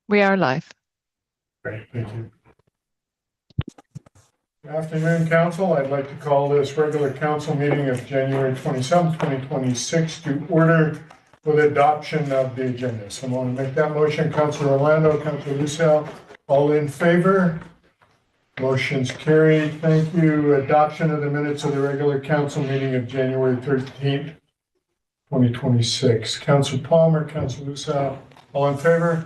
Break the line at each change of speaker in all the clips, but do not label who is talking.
We are live.
Great, thank you. Good afternoon, Council. I'd like to call this regular Council meeting of January 27th, 2026 to order with adoption of the agenda. Someone make that motion. Councilor Orlando, Councilor Lucille, all in favor? Motion's carried. Thank you. Adoption of the minutes of the regular Council meeting of January 13th, 2026. Councilor Palmer, Councilor Lucille, all in favor?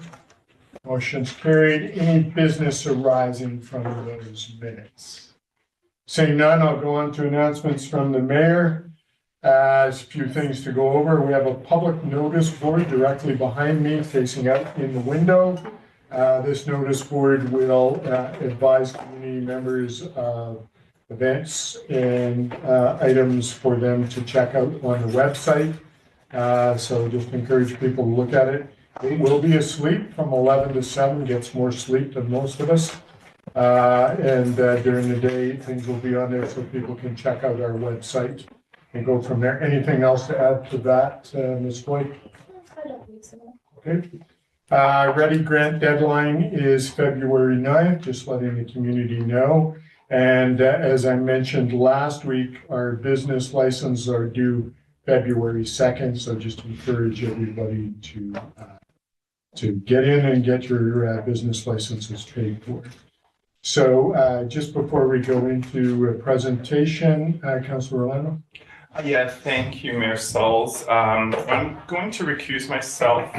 Motion's carried. Any business arising from those minutes? Seeing none, I'll go on to announcements from the mayor. As a few things to go over. We have a public notice board directly behind me facing out in the window. This notice board will advise community members of events and items for them to check out on the website. So just encourage people to look at it. It will be asleep from 11 to 7, gets more sleep than most of us. And during the day, things will be on there so people can check out our website and go from there. Anything else to add to that, Ms. Blake?
I don't think so.
Okay. Ready grant deadline is February 9th, just letting the community know. And as I mentioned last week, our business licenses are due February 2nd. So just encourage everybody to get in and get your business licenses paid for. So just before we go into a presentation, Councilor Orlando.
Yeah, thank you, Mayor Stolz. I'm going to recuse myself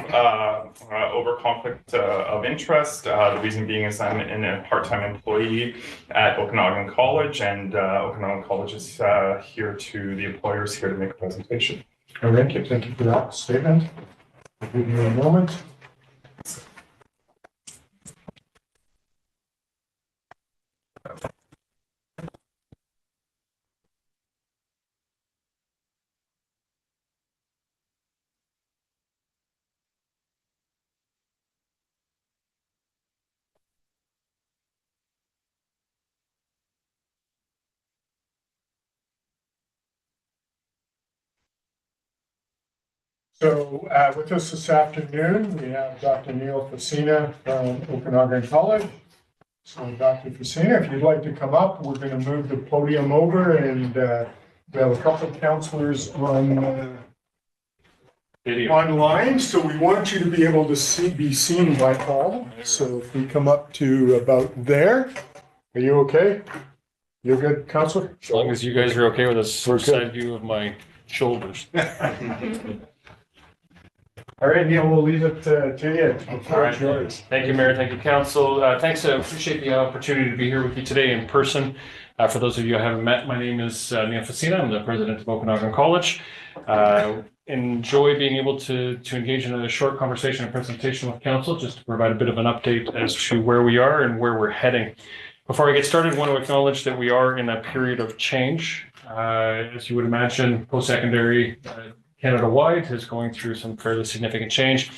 over conflict of interest. The reason being is I'm a part-time employee at Okanagan College, and Okanagan College is here to the employers here to make a presentation.
All right, thank you for that statement. I'll give you a moment. So with us this afternoon, we have Dr. Neil Facina from Okanagan College. So Dr. Facina, if you'd like to come up, we're going to move the podium over, and we have a couple of counselors on online, so we want you to be able to be seen by all. So if we come up to about there, are you okay? You're good, Counselor?
As long as you guys are okay with a side view of my shoulders.
All right, Neil, we'll leave it to you.
All right. Yours. Thank you, Mayor. Thank you, Council. Thanks. I appreciate the opportunity to be here with you today in person. For those of you I haven't met, my name is Neil Facina. I'm the president of Okanagan College. Enjoy being able to engage in a short conversation and presentation with Council, just to provide a bit of an update as to where we are and where we're heading. Before I get started, I want to acknowledge that we are in a period of change. As you would imagine, post-secondary Canada-wide is going through some fairly significant change.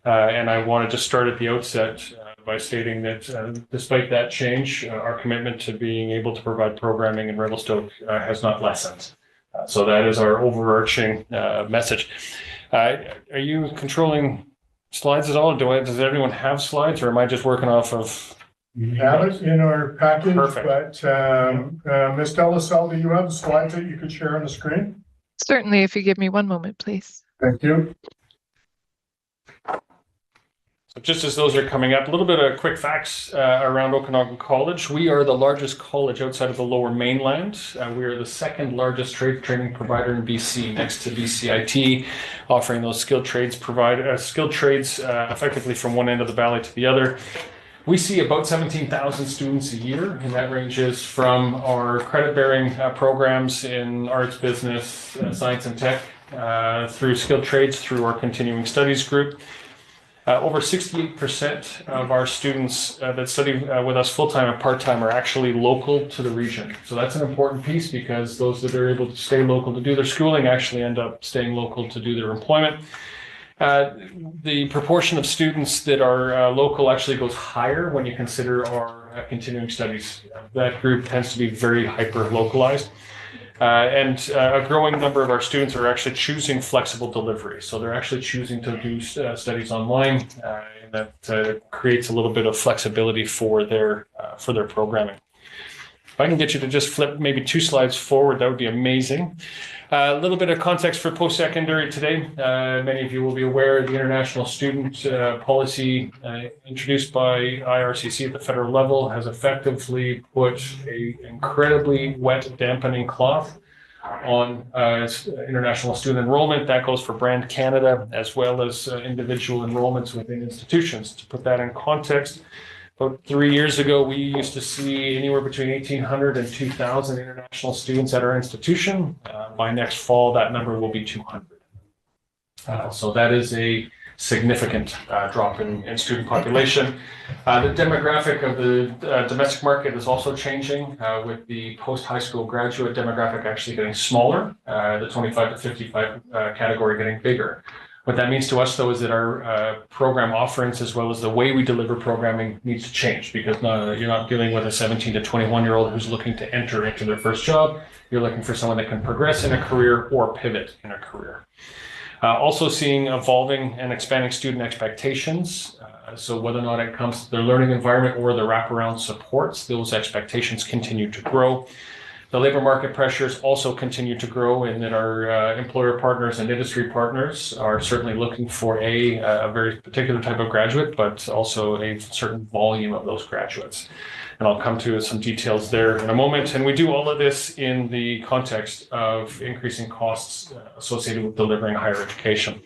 And I wanted to start at the outset by stating that despite that change, our commitment to being able to provide programming in Revelstoke has not lessened. So that is our overarching message. Are you controlling slides at all? Does everyone have slides, or am I just working off of?
We have it in our package.
Perfect.
But Ms. Delassalle, do you have the slides that you could share on the screen?
Certainly, if you give me one moment, please.
Thank you.
So just as those are coming up, a little bit of quick facts around Okanagan College. We are the largest college outside of the Lower Mainland. We are the second largest trade training provider in BC, next to BCIT, offering those skilled trades effectively from one end of the valley to the other. We see about 17,000 students a year, and that ranges from our credit-bearing programs in arts, business, science, and tech, through skilled trades, through our continuing studies group. Over 68% of our students that study with us full-time and part-time are actually local to the region. So that's an important piece, because those that are able to stay local to do their schooling actually end up staying local to do their employment. The proportion of students that are local actually goes higher when you consider our continuing studies. That group tends to be very hyper-localized. And a growing number of our students are actually choosing flexible delivery. So they're actually choosing to do studies online, and that creates a little bit of flexibility for their programming. If I can get you to just flip maybe 2 slides forward, that would be amazing. A little bit of context for post-secondary today. Many of you will be aware the international student policy introduced by IRCC at the federal level has effectively put an incredibly wet dampening cloth on international student enrollment. That goes for Brand Canada as well as individual enrollments within institutions. To put that in context, about 3 years ago, we used to see anywhere between 1,800 and 2,000 international students at our institution. By next fall, that number will be 200. So that is a significant drop in student population. The demographic of the domestic market is also changing with the post-high school graduate demographic actually getting smaller, the 25 to 55 category getting bigger. What that means to us, though, is that our program offerings, as well as the way we deliver programming, needs to change, because you're not dealing with a 17 to 21-year-old who's looking to enter into their first job. You're looking for someone that can progress in a career or pivot in a career. Also seeing evolving and expanding student expectations. So whether or not it comes to their learning environment or the wraparound supports, those expectations continue to grow. The labor market pressures also continue to grow, in that our employer partners and industry partners are certainly looking for a very particular type of graduate, but also a certain volume of those graduates. And I'll come to some details there in a moment. And we do all of this in the context of increasing costs associated with delivering higher education.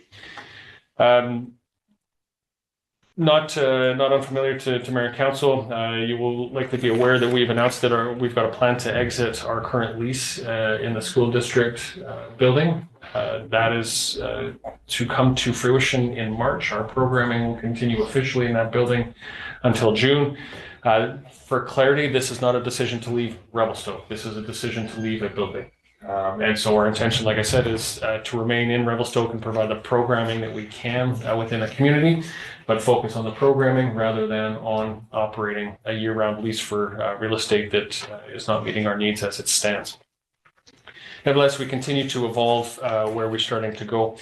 Not unfamiliar to Mayor and Council, you will likely be aware that we've announced that we've got a plan to exit our current lease in the school district building. That is to come to fruition in March. Our programming will continue officially in that building until June. For clarity, this is not a decision to leave Revelstoke. This is a decision to leave a building. And so our intention, like I said, is to remain in Revelstoke and provide the programming that we can within the community, but focus on the programming rather than on operating a year-round lease for real estate that is not meeting our needs as it stands. Nevertheless, we continue to evolve where we're starting to go,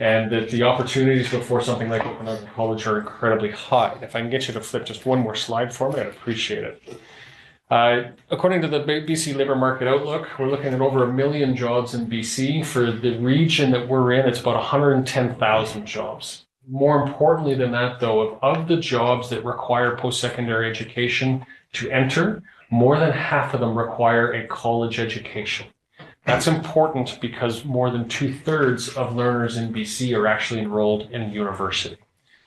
and that the opportunities before something like Okanagan College are incredibly high. If I can get you to flip just one more slide for me, I'd appreciate it. According to the BC Labour Market Outlook, we're looking at over 1 million jobs in BC. For the region that we're in, it's about 110,000 jobs. More importantly than that, though, of the jobs that require post-secondary education to enter, more than half of them require a college education. That's important because more than 2/3 of learners in BC are actually enrolled in a university.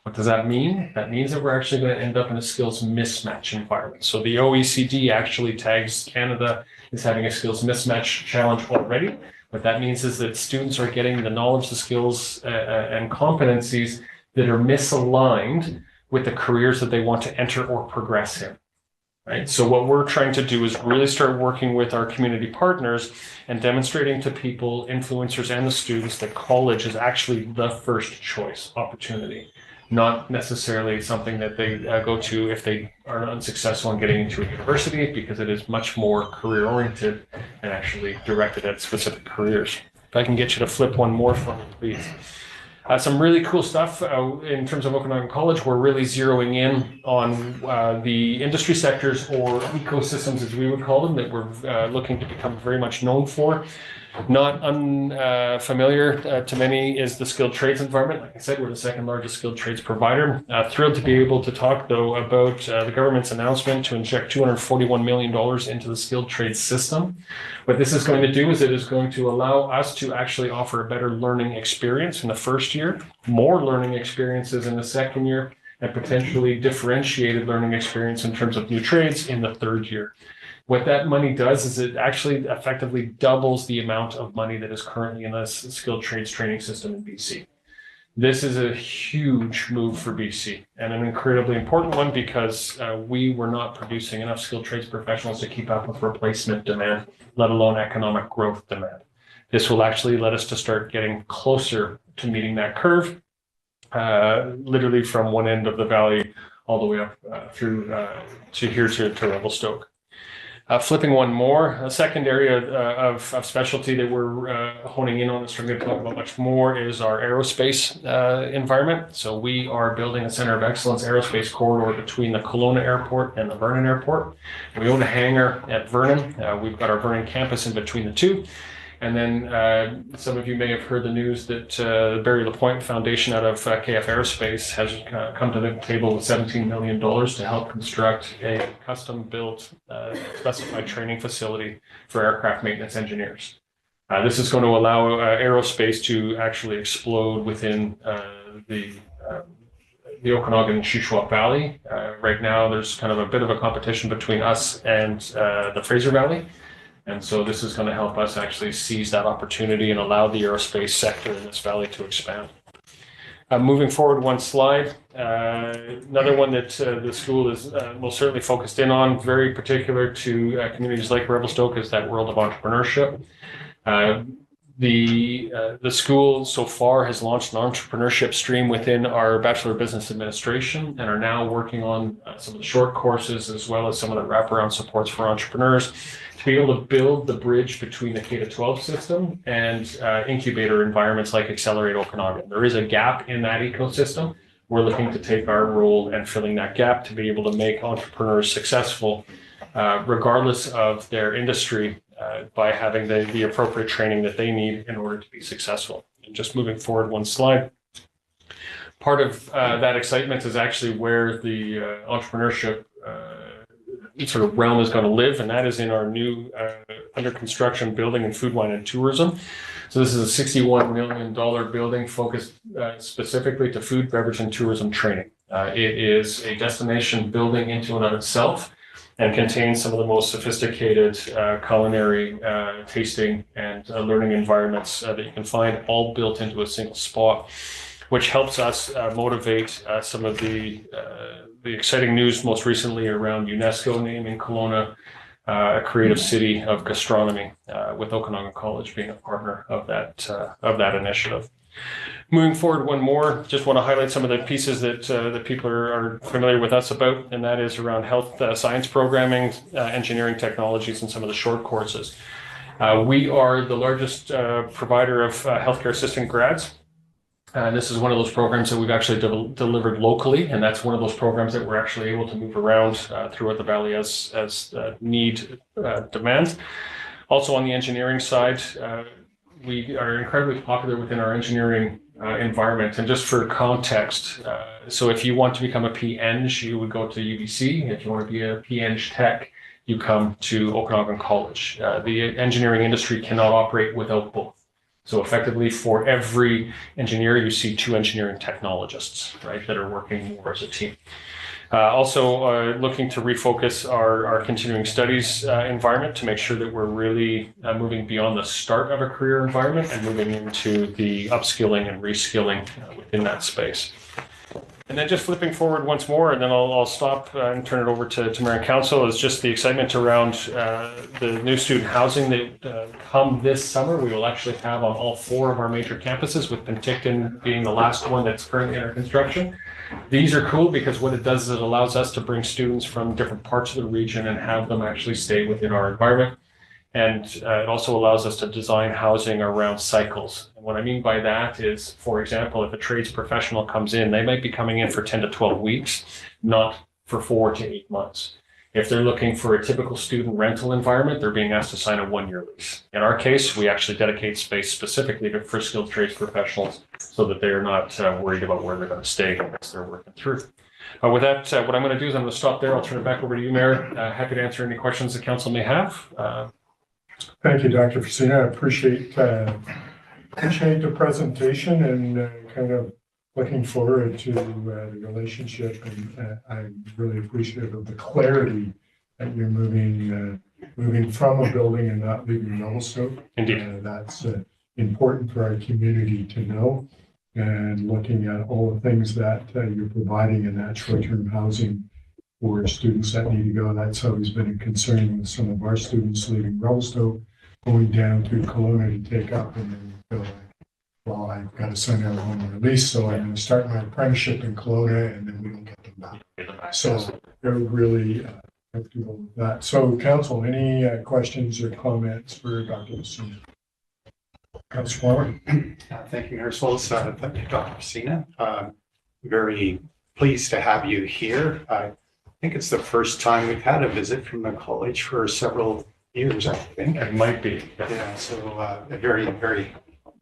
What does that mean? That means that we're actually going to end up in a skills mismatch environment. So the OECD actually tags Canada as having a skills mismatch challenge already. What that means is that students are getting the knowledge, the skills, and competencies that are misaligned with the careers that they want to enter or progress in. Right? So what we're trying to do is really start working with our community partners and demonstrating to people, influencers, and the students that college is actually the first choice opportunity, not necessarily something that they go to if they are unsuccessful in getting into a university, because it is much more career oriented and actually directed at specific careers. If I can get you to flip one more for me, please. Some really cool stuff in terms of Okanagan College. We're really zeroing in on the industry sectors, or ecosystems as we would call them, that we're looking to become very much known for. Not unfamiliar to many is the skilled trades environment. Like I said, we're the second largest skilled trades provider. Thrilled to be able to talk, though, about the government's announcement to inject $241 million into the skilled trades system. What this is going to do is it is going to allow us to actually offer a better learning experience in the first year, more learning experiences in the second year, and potentially differentiated learning experience in terms of new trades in the third year. What that money does is it actually effectively doubles the amount of money that is currently in the skilled trades training system in BC. This is a huge move for BC, and an incredibly important one, because we were not producing enough skilled trades professionals to keep up with replacement demand, let alone economic growth demand. This will actually let us to start getting closer to meeting that curve, literally from one end of the valley all the way up through to here to Revelstoke. Flipping one more, a second area of specialty that we're honing in on, which we're going to talk about much more, is our aerospace environment. So we are building a center of excellence aerospace corridor between the Kelowna Airport and the Vernon Airport. We own a hangar at Vernon. We've got our Vernon campus in between the two. And then some of you may have heard the news that the Barry Lapointe Foundation out of KF Aerospace has come to the table with $17 million to help construct a custom-built specified training facility for aircraft maintenance engineers. This is going to allow aerospace to actually explode within the Okanagan and Shuswap Valley. Right now, there's kind of a bit of a competition between us and the Fraser Valley. And so this is going to help us actually seize that opportunity and allow the aerospace sector in this valley to expand. Moving forward one slide, another one that the school is most certainly focused in on, very particular to communities like Revelstoke, is that world of entrepreneurship. The school so far has launched an entrepreneurship stream within our Bachelor of Business Administration and are now working on some of the short courses as well as some of the wraparound supports for entrepreneurs to be able to build the bridge between the K-12 system and incubator environments like Accelerate Okanagan. There is a gap in that ecosystem. We're looking to take our role and filling that gap to be able to make entrepreneurs successful regardless of their industry by having the appropriate training that they need in order to be successful. And just moving forward one slide. Part of that excitement is actually where the entrepreneurship sort of realm is going to live, and that is in our new under construction building in food, wine, and tourism. So this is a $61 million building focused specifically to food, beverage, and tourism training. It is a destination building into and of itself and contains some of the most sophisticated culinary tasting and learning environments that you can find, all built into a single spot, which helps us motivate some of the exciting news most recently around UNESCO naming Kelowna a creative city of gastronomy, with Okanagan College being a partner of that initiative. Moving forward, one more, just want to highlight some of the pieces that people are familiar with us about, and that is around health science programming, engineering technologies, and some of the short courses. We are the largest provider of healthcare assistant grads. This is one of those programs that we've actually delivered locally, and that's one of those programs that we're actually able to move around throughout the valley as need demands. Also on the engineering side, we are incredibly popular within our engineering environment. And just for context, so if you want to become a P-Eng, you would go to UBC. If you want to be a P-Eng Tech, you come to Okanagan College. The engineering industry cannot operate without both. So effectively, for every engineer, you see two engineering technologists, right, that are working more as a team. Also looking to refocus our continuing studies environment to make sure that we're really moving beyond the start of a career environment and moving into the upskilling and reskilling within that space. And then just flipping forward once more, and then I'll stop and turn it over to Mayor and Council, is just the excitement around the new student housing that come this summer. We will actually have on all 4 of our major campuses, with Penticton being the last one that's currently under construction. These are cool because what it does is it allows us to bring students from different parts of the region and have them actually stay within our environment. And it also allows us to design housing around cycles. And what I mean by that is, for example, if a trades professional comes in, they might be coming in for 10 to 12 weeks, not for 4 to 8 months. If they're looking for a typical student rental environment, they're being asked to sign a 1-year lease. In our case, we actually dedicate space specifically for skilled trades professionals so that they are not worried about where they're going to stay as they're working through. With that, what I'm going to do is I'm going to stop there. I'll turn it back over to you, Mayor. Happy to answer any questions the council may have.
Thank you, Dr. Facina. I appreciate the presentation and kind of looking forward to the relationship. And I'm really appreciative of the clarity that you're moving from a building and not leaving Revelstoke.
Indeed.
That's important for our community to know. And looking at all the things that you're providing in that short-term housing for students that need to go. That's always been a concern with some of our students leaving Revelstoke, going down to Kelowna to take up, and then you feel like, well, I've got to sign out a home release, so I'm going to start my apprenticeship in Kelowna, and then we don't get them back. So they're really comfortable with that. So council, any questions or comments for Dr. Messina? Councilor Farmer?
Thank you, Mayor Souls. Thank you, Dr. Messina. Very pleased to have you here. I think it's the first time we've had a visit from the college for several years, I think.
It might be.
Yeah, so very, very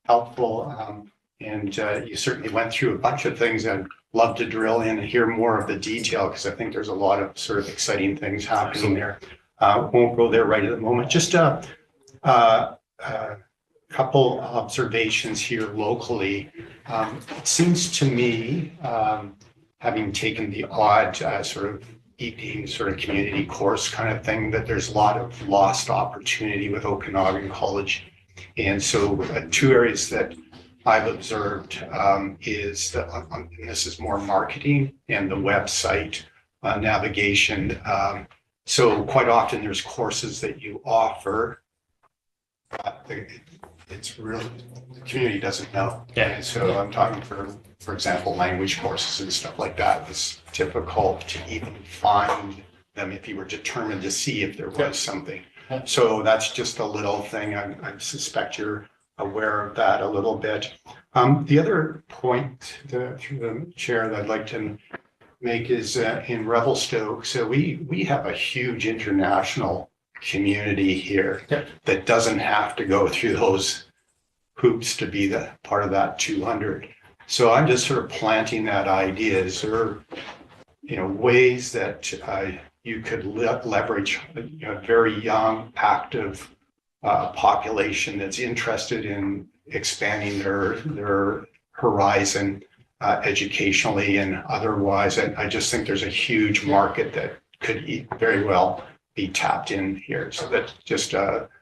helpful. And you certainly went through a bunch of things. I'd love to drill in and hear more of the detail because I think there's a lot of sort of exciting things happening there. Won't go there right at the moment. Just a couple observations here locally. It seems to me, having taken the odd sort of evening sort of community course kind of thing, that there's a lot of lost opportunity with Okanagan College. And so two areas that I've observed is that, and this is more marketing and the website navigation. So quite often there's courses that you offer. It's really, the community doesn't know.
Yeah.
And so I'm talking for example, language courses and stuff like that. It's difficult to even find them if you were determined to see if there was something. So that's just a little thing. I suspect you're aware of that a little bit. The other point through the chair that I'd like to make is in Revelstoke. So we have a huge international community here that doesn't have to go through those hoops to be the part of that 200. So I'm just sort of planting that idea. Is there, ways that you could leverage a very young, active population that's interested in expanding their horizon educationally and otherwise? I just think there's a huge market that could very well be tapped in here. So that's just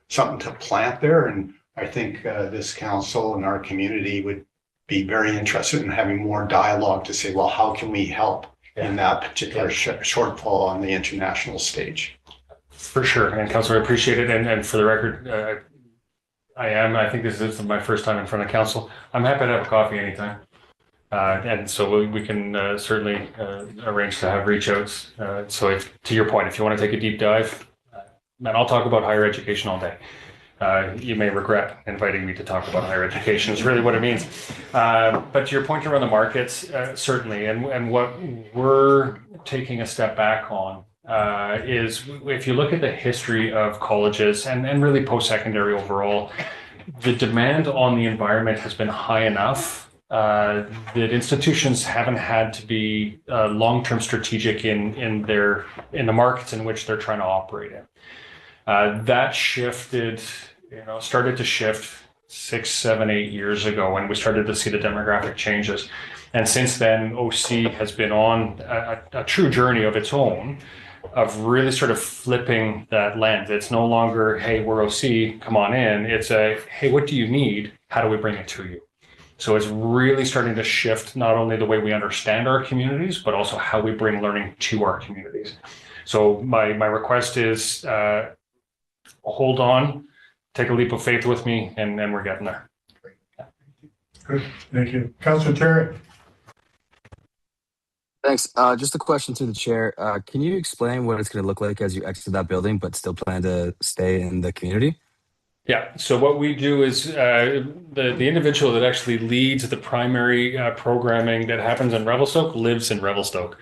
something to plant there. And I think this council and our community would be very interested in having more dialogue to say, well, how can we help in that particular shortfall on the international stage?
For sure. And Councillor, I appreciate it. And for the record, I think this is my first time in front of council. I'm happy to have a coffee anytime. And so we can certainly arrange to have reach outs. So if, to your point, if you want to take a deep dive, and I'll talk about higher education all day. You may regret inviting me to talk about higher education is really what it means. But to your point around the markets, certainly, and what we're taking a step back on is if you look at the history of colleges and really post-secondary overall, the demand on the environment has been high enough that institutions haven't had to be long-term strategic in the markets in which they're trying to operate in. That started to shift 6, 7, 8 years ago when we started to see the demographic changes. And since then, OC has been on a true journey of its own of really sort of flipping that lens. It's no longer, hey, we're OC, come on in. It's hey, what do you need? How do we bring it to you? So it's really starting to shift not only the way we understand our communities, but also how we bring learning to our communities. So my request is, hold on, take a leap of faith with me, and we're getting there.
Good, thank you. Councilor Terry.
Thanks. Just a question to the chair. Can you explain what it's going to look like as you exit that building, but still plan to stay in the community?
Yeah. So what we do is the individual that actually leads the primary programming that happens in Revelstoke lives in Revelstoke.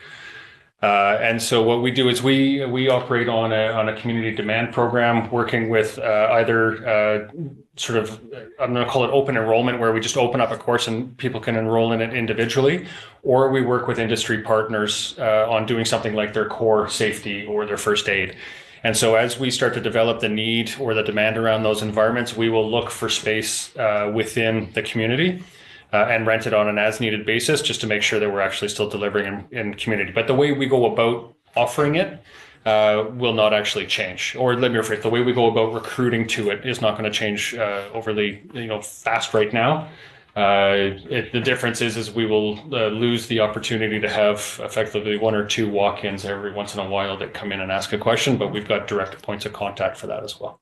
And so what we do is we operate on a community demand program, working with either sort of, I'm going to call it open enrollment, where we just open up a course and people can enroll in it individually, or we work with industry partners on doing something like their core safety or their first aid. And so as we start to develop the need or the demand around those environments, we will look for space within the community and rent it on an as-needed basis, just to make sure that we're actually still delivering in community. But the way we go about offering it will not actually change. Or let me rephrase, the way we go about recruiting to it is not going to change overly fast right now. The difference is we will lose the opportunity to have effectively 1 or 2 walk-ins every once in a while that come in and ask a question, but we've got direct points of contact for that as well.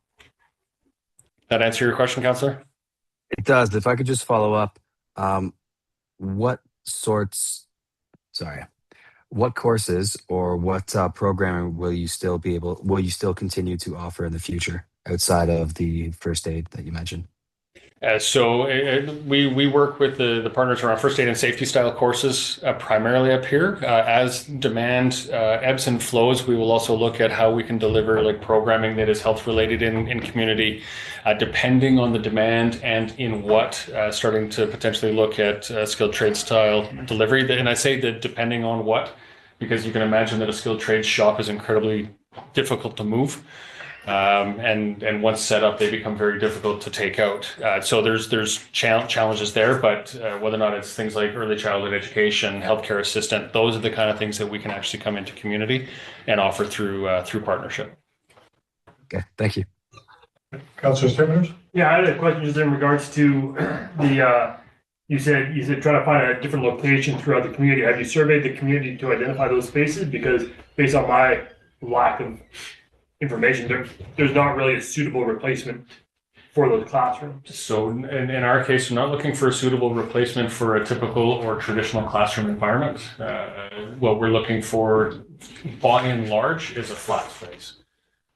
That answer your question, Councillor?
It does. If I could just follow up, what what courses or what programming will you still continue to offer in the future outside of the first aid that you mentioned?
We work with the partners around first aid and safety style courses primarily up here. As demand ebbs and flows, we will also look at how we can deliver like programming that is health related in community, depending on the demand and in what, starting to potentially look at skilled trade style delivery. And I say that depending on what, because you can imagine that a skilled trade shop is incredibly difficult to move. And once set up, they become very difficult to take out. So there's challenges there, but whether or not it's things like early childhood education, healthcare assistant, those are the kind of things that we can actually come into community and offer through partnership.
Okay, thank you.
Councillor Stimmers?
Yeah, I had a question just in regards to the, you said try to find a different location throughout the community. Have you surveyed the community to identify those spaces? Because based on my lack of information, there's not really a suitable replacement for those classrooms. So
in our case, we're not looking for a suitable replacement for a typical or traditional classroom environment. What we're looking for, by and large, is a flat space.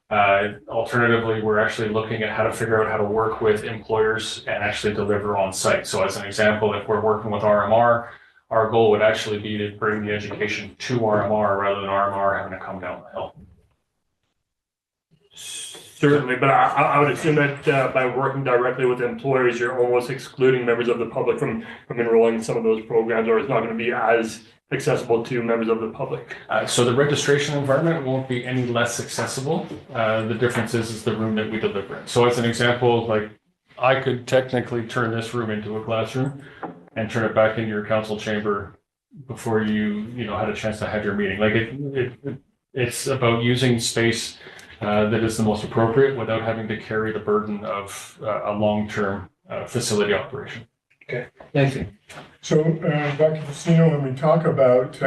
Alternatively, we're actually looking at how to figure out how to work with employers and actually deliver on site. So as an example, if we're working with RMR, our goal would actually be to bring the education to RMR rather than RMR having to come down the hill.
Certainly, but I would assume that by working directly with employers, you're almost excluding members of the public from enrolling in some of those programs, or it's not going to be as accessible to members of the public.
So the registration environment won't be any less accessible. The difference is the room that we deliver in. So as an example, like I could technically turn this room into a classroom and turn it back into your council chamber before you had a chance to have your meeting. Like it's about using space that is the most appropriate without having to carry the burden of a long-term facility operation.
Okay, thank you.
So, Dr. Facino, when we talk about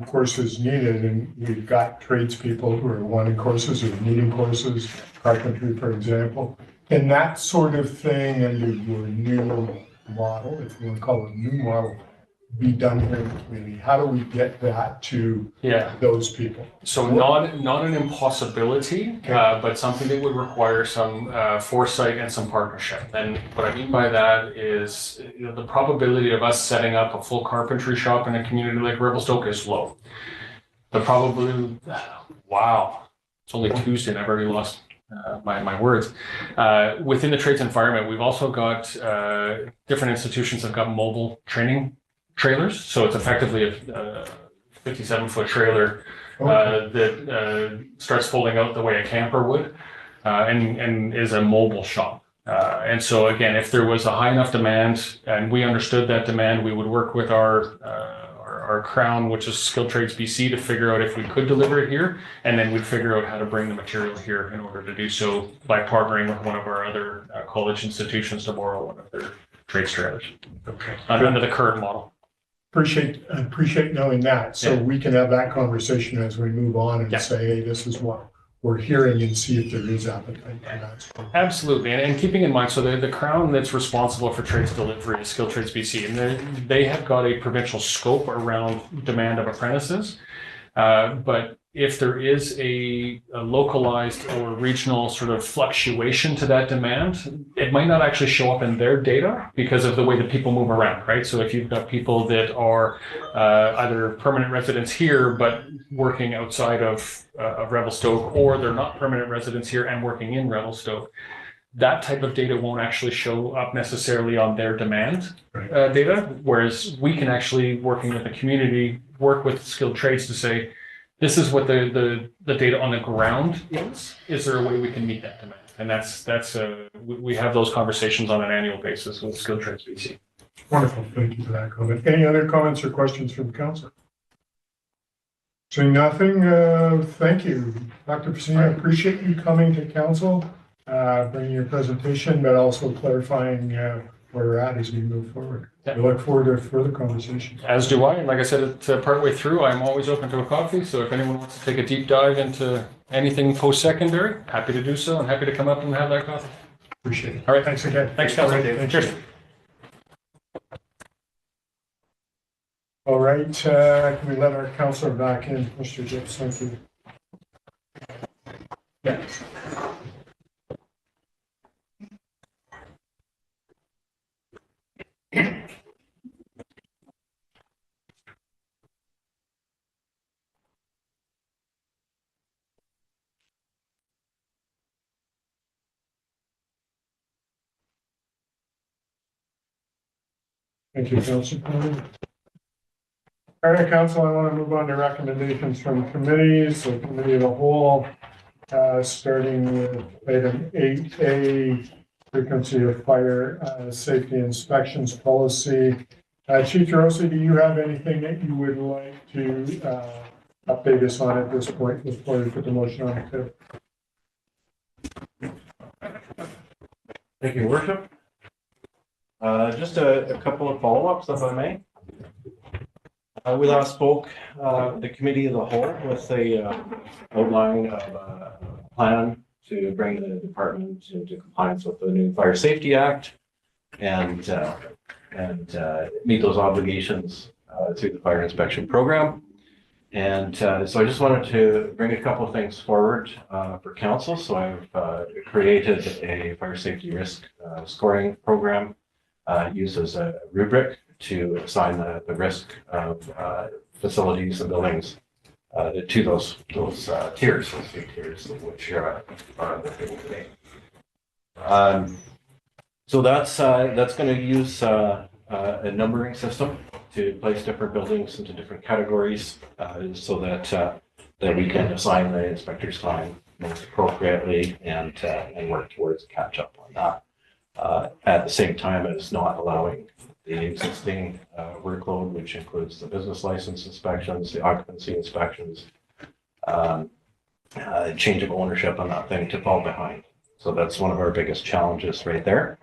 courses needed, and we've got tradespeople who are wanting courses or needing courses, carpentry, for example, can that sort of thing under your new model, if you want to call it a new model, be done here in the community? How do we get that to those people?
So not an impossibility, but something that would require some foresight and some partnership. And what I mean by that is the probability of us setting up a full carpentry shop in a community like Revelstoke is low. The probability, wow, it's only Tuesday and I've already lost my words. Within the trades environment, we've also got different institutions that have got mobile training trailers. So it's effectively a 57-foot trailer that starts folding out the way a camper would and is a mobile shop. And so again, if there was a high enough demand and we understood that demand, we would work with our crown, which is Skilled Trades BC, to figure out if we could deliver it here, and then we'd figure out how to bring the material here in order to do so by partnering with one of our other college institutions to borrow one of their trades trailers.
Okay.
Under the current model.
Appreciate knowing that, so we can have that conversation as we move on and say, hey, this is what we're hearing, and see if there is appetite for that.
Absolutely, and keeping in mind, so the crown that's responsible for trades delivery is Skilled Trades BC, and they have got a provincial scope around demand of apprentices, but if there is a localized or regional sort of fluctuation to that demand, it might not actually show up in their data because of the way that people move around, right? So if you've got people that are either permanent residents here, but working outside of Revelstoke, or they're not permanent residents here and working in Revelstoke, that type of data won't actually show up necessarily on their demand data, whereas we can actually, working with the community, work with skilled trades to say, this is what the data on the ground is. Is there a way we can meet that demand? And that's we have those conversations on an annual basis with Skilled Trades BC.
Wonderful, thank you for that comment. Any other comments or questions from the council? Seeing nothing, thank you, Dr. Facino. I appreciate you coming to council, bringing your presentation, but also clarifying where we're at as we move forward. We look forward to further conversation.
As do I. And like I said, partway through, I'm always open to a coffee. So if anyone wants to take a deep dive into anything post-secondary, happy to do so, and happy to come up and have that coffee.
Appreciate it.
All right.
Thanks again.
Thanks, Councilor.
Thank
Cheers.
you. All right, can we let our counselor back in, Mr. Gibbs? Thank you. Yes. Thank you, Councilor Cronin. All right, Council, I want to move on to recommendations from committees, the committee of the whole, starting with item 8A, frequency of fire safety inspections policy. Chief Rossi, do you have anything that you would like to update us on at this point before we put the motion on the table?
Thank you, Worship. Just a couple of follow-ups, if I may. We last spoke, the committee of the whole, with a outline of a plan to bring the department into compliance with the new Fire Safety Act and meet those obligations through the fire inspection program. And so I just wanted to bring a couple of things forward for council. So I've created a fire safety risk scoring program used as a rubric to assign the risk of facilities and buildings to those tiers, those three tiers, which are on the table today. So that's going to use a numbering system to place different buildings into different categories, so that we can assign the inspector's time most appropriately and work towards catch up on that. At the same time as not allowing the existing workload, which includes the business license inspections, the occupancy inspections, change of ownership on that thing, to fall behind. So that's one of our biggest challenges right there.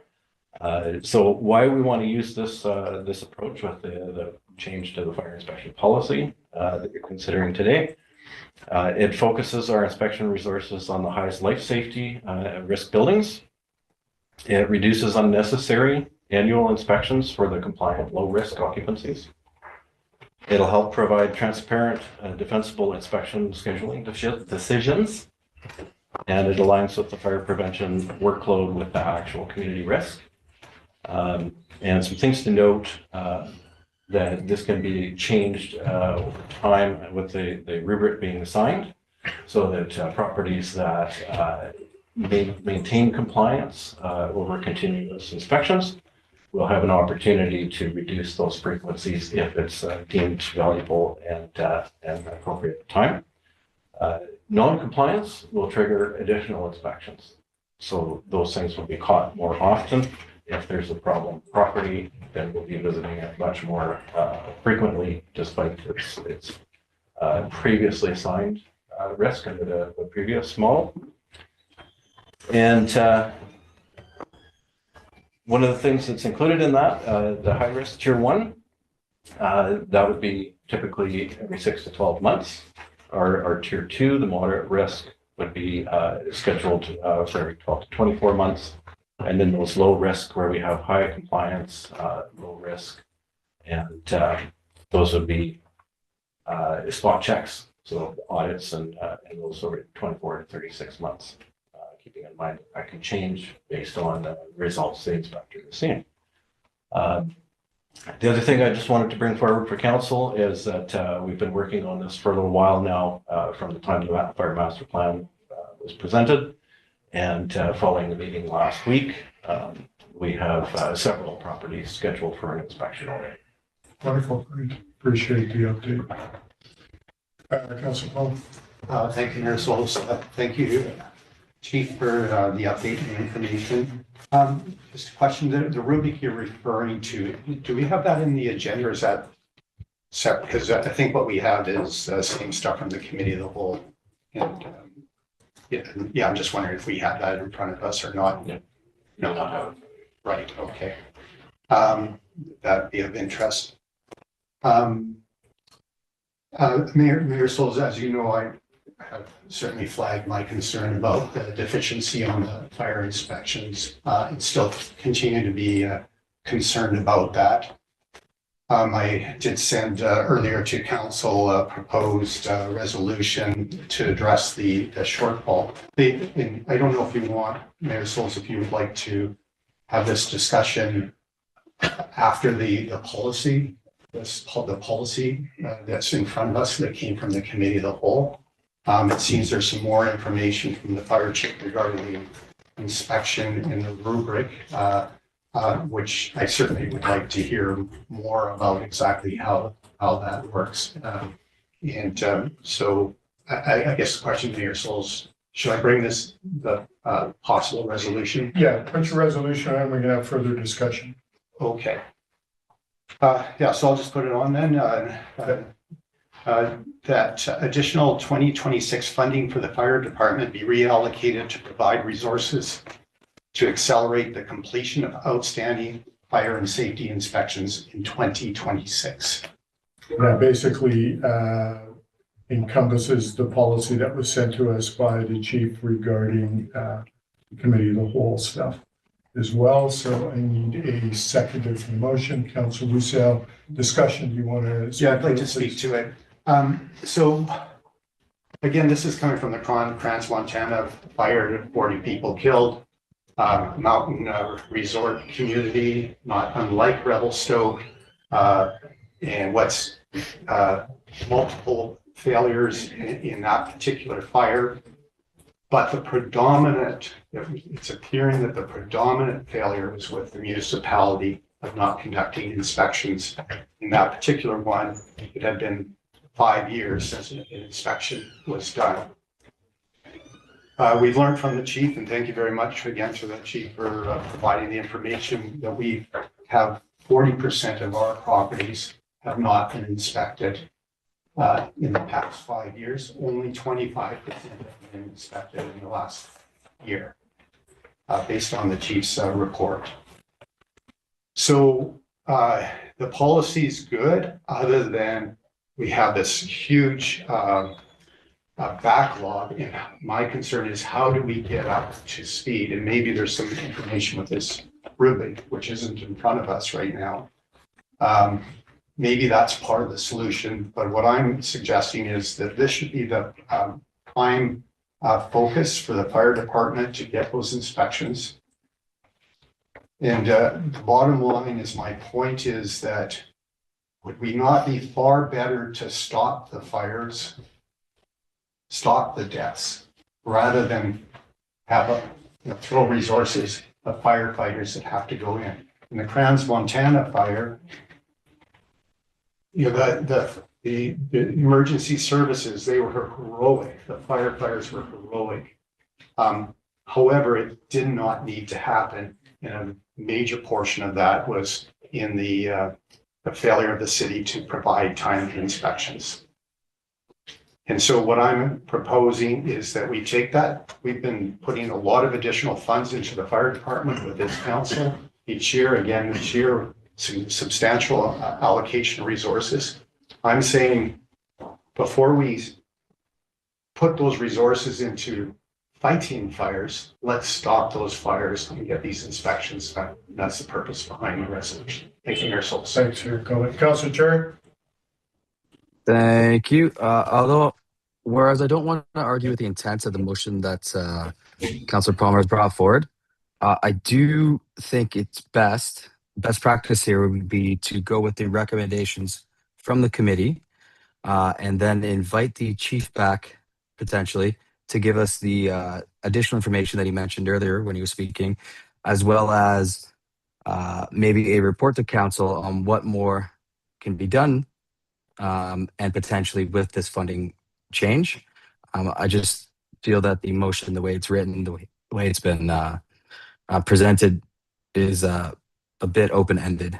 So why we want to use this approach with the change to the fire inspection policy that you're considering today. It focuses our inspection resources on the highest life safety risk buildings. It reduces unnecessary annual inspections for the compliant low-risk occupancies. It'll help provide transparent and defensible inspection scheduling decisions, and it aligns with the fire prevention workload with the actual community risk. And some things to note, that this can be changed over time with the rubric being assigned, so that properties that maintain compliance over continuous inspections will have an opportunity to reduce those frequencies if it's deemed valuable and appropriate time. Non-compliance will trigger additional inspections. So those things will be caught more often. If there's a problem property, then we'll be visiting it much more frequently, despite its previously assigned risk under the previous model. And one of the things that's included in that, the high risk tier 1, that would be typically every 6 to 12 months. Our tier 2, the moderate risk, would be scheduled for every 12 to 24 months. And then those low risk, where we have high compliance, low risk, and those would be spot checks, so audits and those over 24 to 36 months. Keeping in mind that can change based on the results the inspector is seeing. The other thing I just wanted to bring forward for council is that we've been working on this for a little while now, from the time the Fire Master Plan was presented. And following the meeting last week, we have several properties scheduled for an inspection already.
Wonderful. Appreciate the update. Councilor Paul.
Thank you, Mayor Souls. Thank you, Chief, for the update and information. Just a question, the rubric you're referring to, do we have that in the agenda, or is that separate? Because I think what we have is same stuff from the committee of the whole. And yeah, I'm just wondering if we have that in front of us or not. No. Right, okay. That'd be of interest. Mayor Souls, as you know, I have certainly flagged my concern about the deficiency on the fire inspections, and still continue to be concerned about that. I did send earlier to council a proposed resolution to address the shortfall. And I don't know if you want, Mayor Souls, if you would like to have this discussion after the policy, the policy that's in front of us that came from the committee of the whole. It seems there's some more information from the fire chief regarding the inspection in the rubric, which I certainly would like to hear more about exactly how that works. So I guess the question, Mayor Souls, should I bring the possible resolution?
Yeah, put your resolution on, we can have further discussion.
Okay. Yeah, so I'll just put it on then. That additional 2026 funding for the fire department be reallocated to provide resources to accelerate the completion of outstanding fire and safety inspections in 2026.
That basically encompasses the policy that was sent to us by the chief regarding the committee of the whole stuff as well. So I need a seconder for the motion. Councilor Roussel, discussion, do you want to?
Yeah, I'd like to speak to it. So again, this is coming from the Crans-Montana fire, 40 people killed. Mountain resort community, not unlike Revelstoke, and what's multiple failures in that particular fire. But the predominant, it's appearing that the predominant failure was with the municipality of not conducting inspections. In that particular one, it had been 5 years since an inspection was done. We've learned from the chief, and thank you very much again to the chief for providing the information that we have 40% of our properties have not been inspected in the past 5 years. Only 25% have been inspected in the last year, based on the chief's report. So the policy is good, other than we have this huge backlog, and my concern is how do we get up to speed? And maybe there's some information with this rubric, which isn't in front of us right now. Maybe that's part of the solution, but what I'm suggesting is that this should be the prime focus for the fire department to get those inspections. And the bottom line is, my point is that would we not be far better to stop the fires, stop the deaths, rather than have throw resources of firefighters that have to go in? In the Crans-Montana fire, the emergency services, they were heroic. The firefighters were heroic. However, it did not need to happen, and a major portion of that was in the failure of the city to provide timely inspections. And so what I'm proposing is that we take that. We've been putting a lot of additional funds into the fire department with this council each year. Again, this year, some substantial allocation of resources. I'm saying before we put those resources into fighting fires, let's stop those fires and get these inspections done. That's the purpose behind the resolution. Thank you, Mayor Souls.
Thanks for your comment. Councilor Cherry?
Thank you. Whereas I don't want to argue with the intent of the motion that Councilor Palmer has brought forward, I do think it's best practice here would be to go with the recommendations from the committee and then invite the chief back potentially to give us the additional information that he mentioned earlier when he was speaking, as well as maybe a report to council on what more can be done and potentially with this funding change. I just feel that the motion, the way it's written, the way it's been presented is a bit open-ended.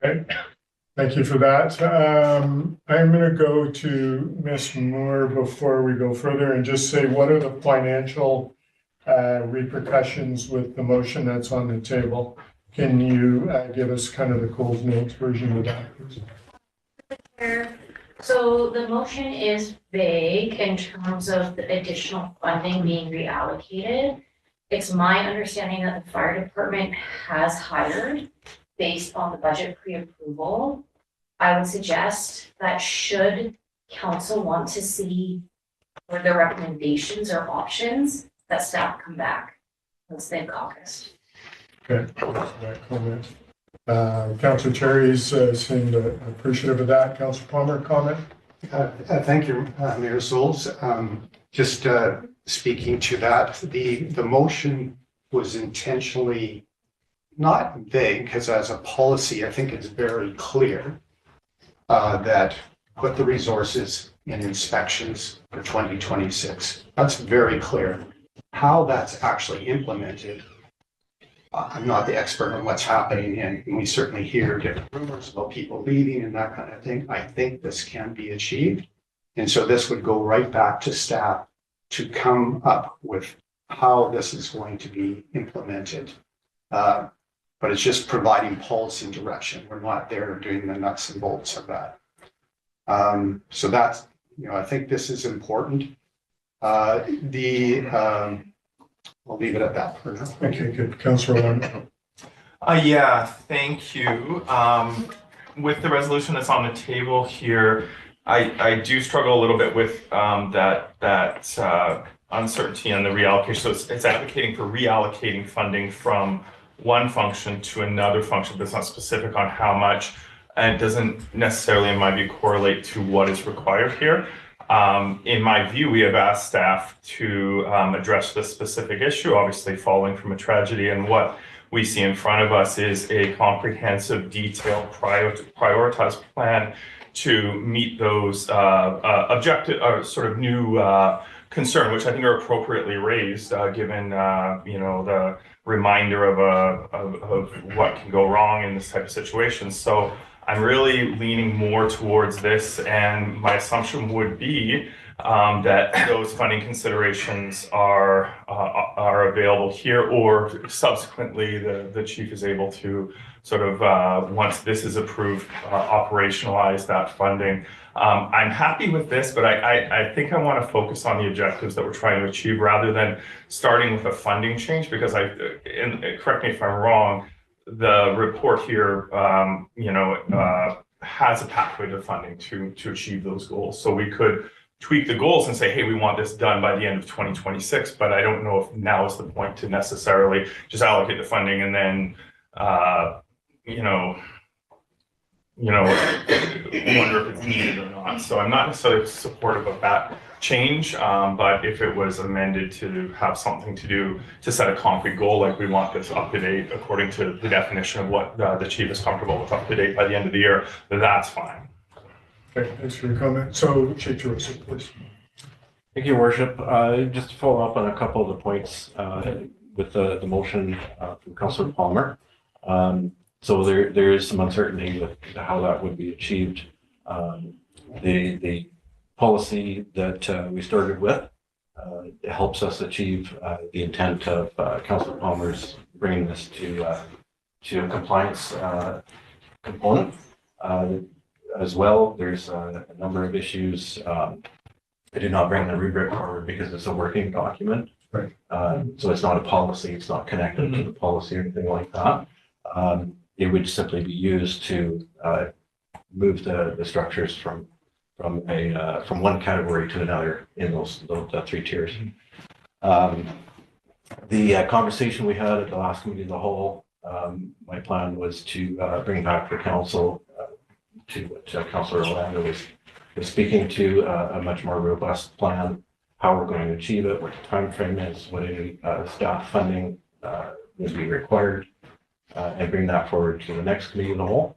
Okay. Thank you for that. I'm going to go to Ms. Moore before we go further and just say, what are the financial repercussions with the motion that's on the table? Can you give us kind of the Coles Notes version of that, please?
So the motion is vague in terms of the additional funding being reallocated. It's my understanding that the fire department has hired based on the budget pre-approval, I would suggest that should council want to see further recommendations or options, that staff come back once they've caucused.
Okay, thanks for that comment. Councillor Cherry's seemed appreciative of that. Councillor Palmer, comment?
Thank you, Mayor Souls. Just speaking to that, the motion was intentionally not vague, because as a policy, I think it's very clear that put the resources in inspections for 2026. That's very clear. How that's actually implemented, I'm not the expert on what's happening, and we certainly hear different rumors about people leaving and that kind of thing. I think this can be achieved. And so this would go right back to staff to come up with how this is going to be implemented. But it's just providing policy direction. We're not there doing the nuts and bolts of that. So that's, I think this is important. I'll leave it at that for now.
Okay, good. Councillor Lund.
Yeah, thank you. With the resolution that's on the table here, I do struggle a little bit with that uncertainty on the reallocation. So it's advocating for reallocating funding from one function to another function that's not specific on how much, and it doesn't necessarily, in my view, correlate to what is required here. In my view, we have asked staff to address this specific issue, obviously following from a tragedy, and what we see in front of us is a comprehensive, detailed, prioritized plan to meet those objective or sort of new concern, which I think are appropriately raised, given the reminder of what can go wrong in this type of situation. So I'm really leaning more towards this, and my assumption would be that those funding considerations are available here, or subsequently the chief is able to sort of, once this is approved, operationalize that funding. I'm happy with this, but I think I want to focus on the objectives that we're trying to achieve rather than starting with a funding change, because and correct me if I'm wrong, the report here, has a pathway to funding to achieve those goals. So we could tweak the goals and say, hey, we want this done by the end of 2026, but I don't know if now is the point to necessarily just allocate the funding and then, wonder if it's needed or not. So I'm not necessarily supportive of that change, but if it was amended to have something to do to set a concrete goal, like we want this up to date according to the definition of what the chief is comfortable with up to date by the end of the year, that's fine.
Okay, thanks for your comment. So, Chief Joseph, please.
Thank you, Worship. Just to follow up on a couple of the points with the motion from Councillor Palmer. So there is some uncertainty with how that would be achieved. The policy that we started with helps us achieve the intent of Councillor Palmer's bringing this to a compliance component. As well, there's a number of issues. I did not bring the rubric forward because it's a working document.
Right.
So it's not a policy, it's not connected to the policy or anything like that. It would simply be used to move the structures from one category to another in those three tiers. The conversation we had at the last committee of the whole, my plan was to bring back the council to what Councillor Orlando was speaking to, a much more robust plan, how we're going to achieve it, what the time frame is, what any staff funding would be required, and bring that forward to the next committee of the whole.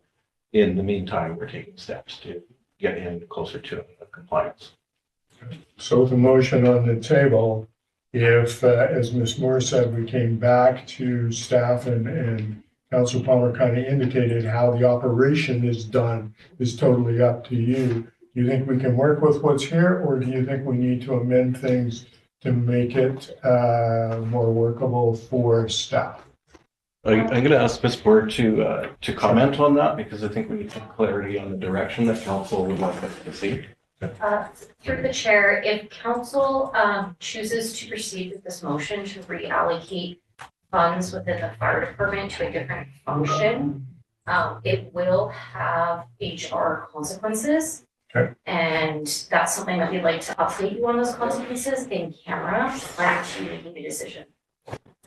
In the meantime, we're taking steps to get in closer to compliance.
So with the motion on the table, if, as Ms. Moore said, we came back to staff and Councillor Palmer kind of indicated how the operation is done is totally up to you. Do you think we can work with what's here, or do you think we need to amend things to make it more workable for staff?
I'm going to ask Ms. Moore to comment on that, because I think we need some clarity on the direction that council would like us to see.
Through the chair, if council chooses to proceed with this motion to reallocate funds within the fire department to a different function, It will have HR consequences.
Okay.
And that's something that we'd like to update you on those consequences in camera prior to making a decision.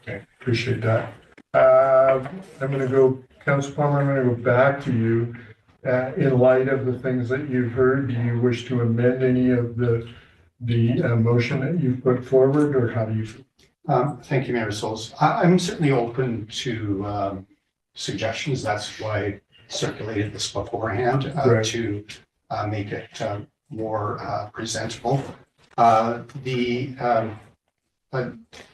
Okay, appreciate that. I'm gonna go, Council Palmer, I'm gonna go back to you. In light of the things that you've heard, do you wish to amend any of the motion that you've put forward, or how do you feel?
Thank you, Mayor Souls. I'm certainly open to suggestions. That's why I circulated this beforehand
Right.
to make it more presentable. In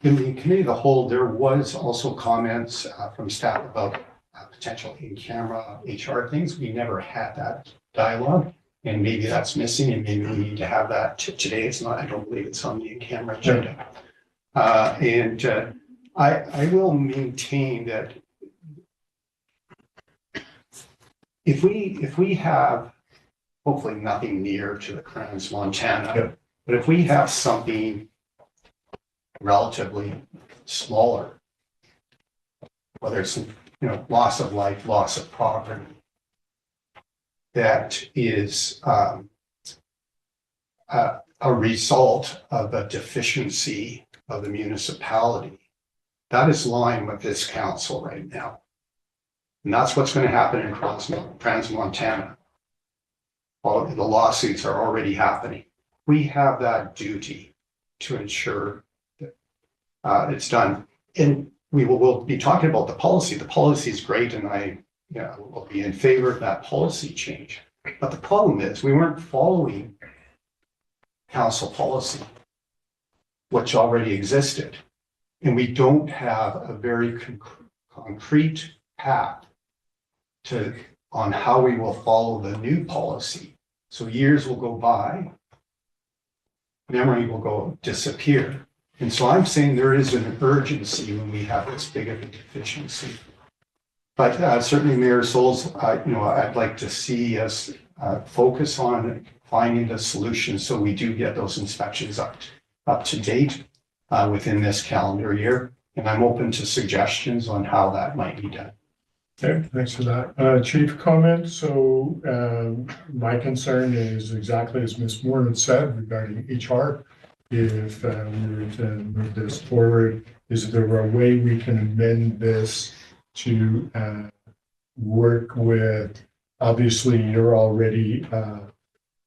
the committee of the whole, there was also comments from staff about potential in-camera HR things. We never had that dialogue, and maybe that's missing, and maybe we need to have that today. It's not, I don't believe it's on the in-camera agenda. I will maintain that if we have hopefully nothing near to the Crans Montana,
Yeah.
but if we have something relatively smaller, whether it's loss of life, loss of property, that is a result of a deficiency of the municipality, that is lying with this council right now. And that's what's going to happen in Crans Montana. All of the lawsuits are already happening. We have that duty to ensure that it's done. And we'll be talking about the policy. The policy is great, and I will be in favor of that policy change. But the problem is we weren't following council policy, which already existed. And we don't have a very concrete path on how we will follow the new policy. So years will go by, memory will disappear. And so I'm saying there is an urgency when we have this big of a deficiency. But certainly, Mayor Souls, I'd like to see us focus on finding the solution so we do get those inspections up to date within this calendar year. And I'm open to suggestions on how that might be done.
Okay, thanks for that. Chief, comment. So my concern is exactly as Ms. Moore had said regarding HR. If we were to move this forward, is there a way we can amend this to work with, obviously you're already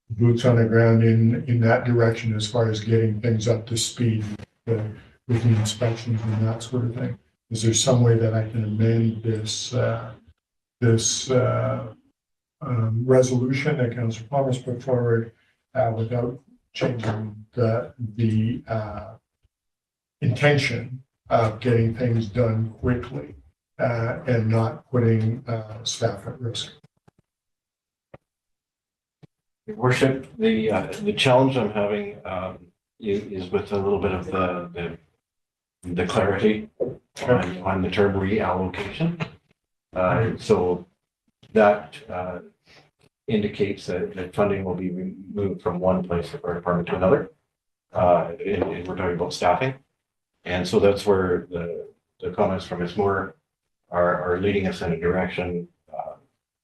boots on the ground in that direction as far as getting things up to speed with the inspections and that sort of thing. Is there some way that I can amend this resolution that Councilor Palmer's put forward without changing the intention of getting things done quickly and not putting staff at risk?
Your Worship, the challenge I'm having is with a little bit of the clarity on the term reallocation. So that indicates that funding will be moved from one place of our department to another. And we're talking about staffing. And so that's where the comments from Ms. Moore are leading us in a direction.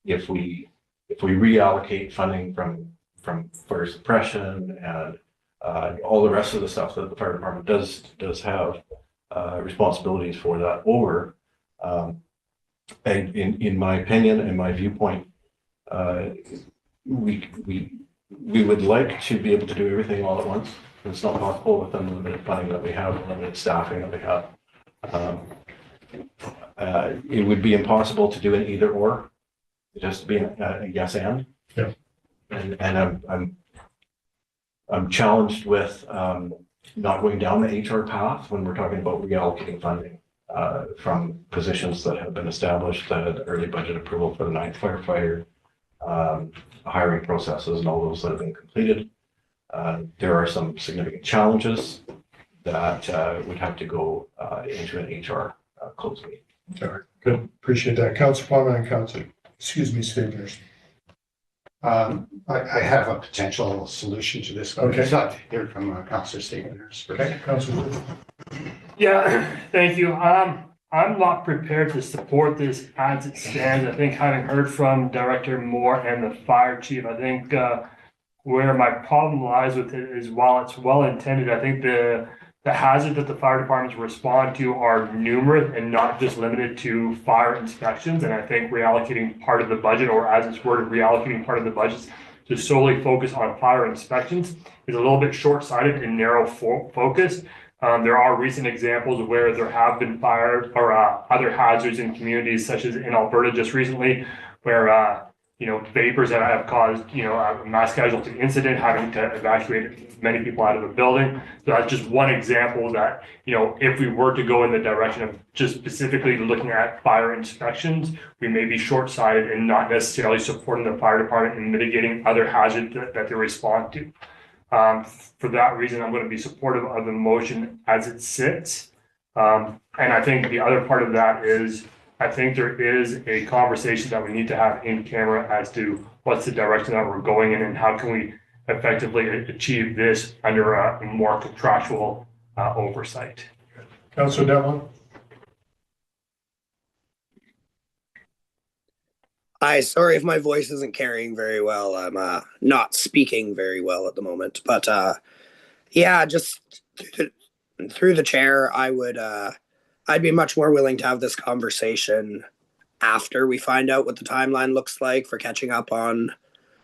If we reallocate funding from fire suppression and all the rest of the stuff that the fire department does have responsibilities for that over, and in my opinion and my viewpoint, we would like to be able to do everything all at once. It's not possible within the limited funding that we have, limited staffing that we have. It would be impossible to do an either or. It has to be a yes and.
Yeah.
And I'm challenged with not going down the HR path when we're talking about reallocating funding from positions that have been established, the early budget approval for the 9th firefighter, hiring processes and all those that have been completed. There are some significant challenges that would have to go into an HR closed meeting.
All right, good. Appreciate that. Councilor Palmer and Stevens.
I have a potential solution to this.
Okay.
I'd like to hear from Councilor Stevens.
Okay, Councilor.
Yeah, thank you. I'm not prepared to support this as it stands. I think having heard from Director Moore and the fire chief, I think where my problem lies with it is while it's well intended, I think the hazards that the fire departments respond to are numerous and not just limited to fire inspections. And I think reallocating part of the budget, or as it's worded, reallocating part of the budget to solely focus on fire inspections is a little bit short-sighted and narrow focus. There are recent examples where there have been fires or other hazards in communities, such as in Alberta just recently, where vapors that have caused a mass casualty incident, having to evacuate many people out of a building. So that's just one example that if we were to go in the direction of just specifically looking at fire inspections, we may be short-sighted and not necessarily supporting the fire department in mitigating other hazards that they respond to. For that reason, I'm going to be supportive of the motion as it sits. And I think the other part of that is, I think there is a conversation that we need to have in camera as to what's the direction that we're going in and how can we effectively achieve this under a more contractual oversight.
Councillor Devlin?
Hi, sorry if my voice isn't carrying very well. I'm not speaking very well at the moment, but yeah, just through the chair, I'd be much more willing to have this conversation after we find out what the timeline looks like for catching up on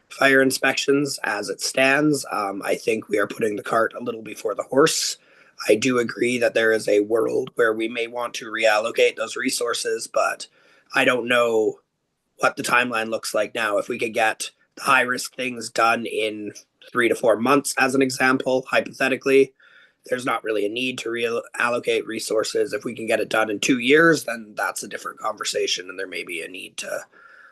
fire inspections. As it stands, I think we are putting the cart a little before the horse. I do agree that there is a world where we may want to reallocate those resources, but I don't know what the timeline looks like now. If we could get the high risk things done in 3 to 4 months, as an example, hypothetically, there's not really a need to reallocate resources. If we can get it done in 2 years, then that's a different conversation, and there may be a need to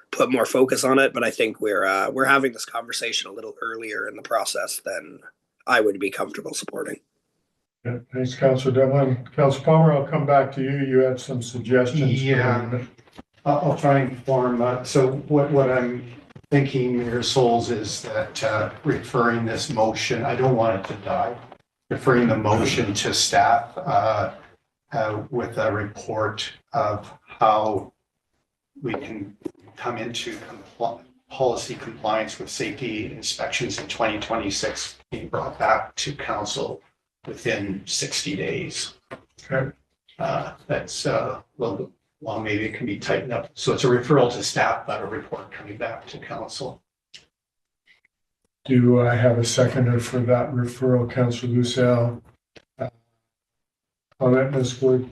put more focus on it. But I think we're having this conversation a little earlier in the process than I would be comfortable supporting.
Yeah, thanks, Councillor Devlin. Councillor Palmer, I'll come back to you. You had some suggestions.
Yeah. I'll try and form. So what I'm thinking, Mayor Souls, is that referring this motion, I don't want it to die. Referring the motion to staff with a report of how we can come into policy compliance with safety inspections in 2026, being brought back to council within 60 days.
Okay.
That's a little bit long, maybe it can be tightened up. So it's a referral to staff, but a report coming back to council.
Do I have a seconder for that referral, Councillor Lucelle? Comment, Ms. Wood?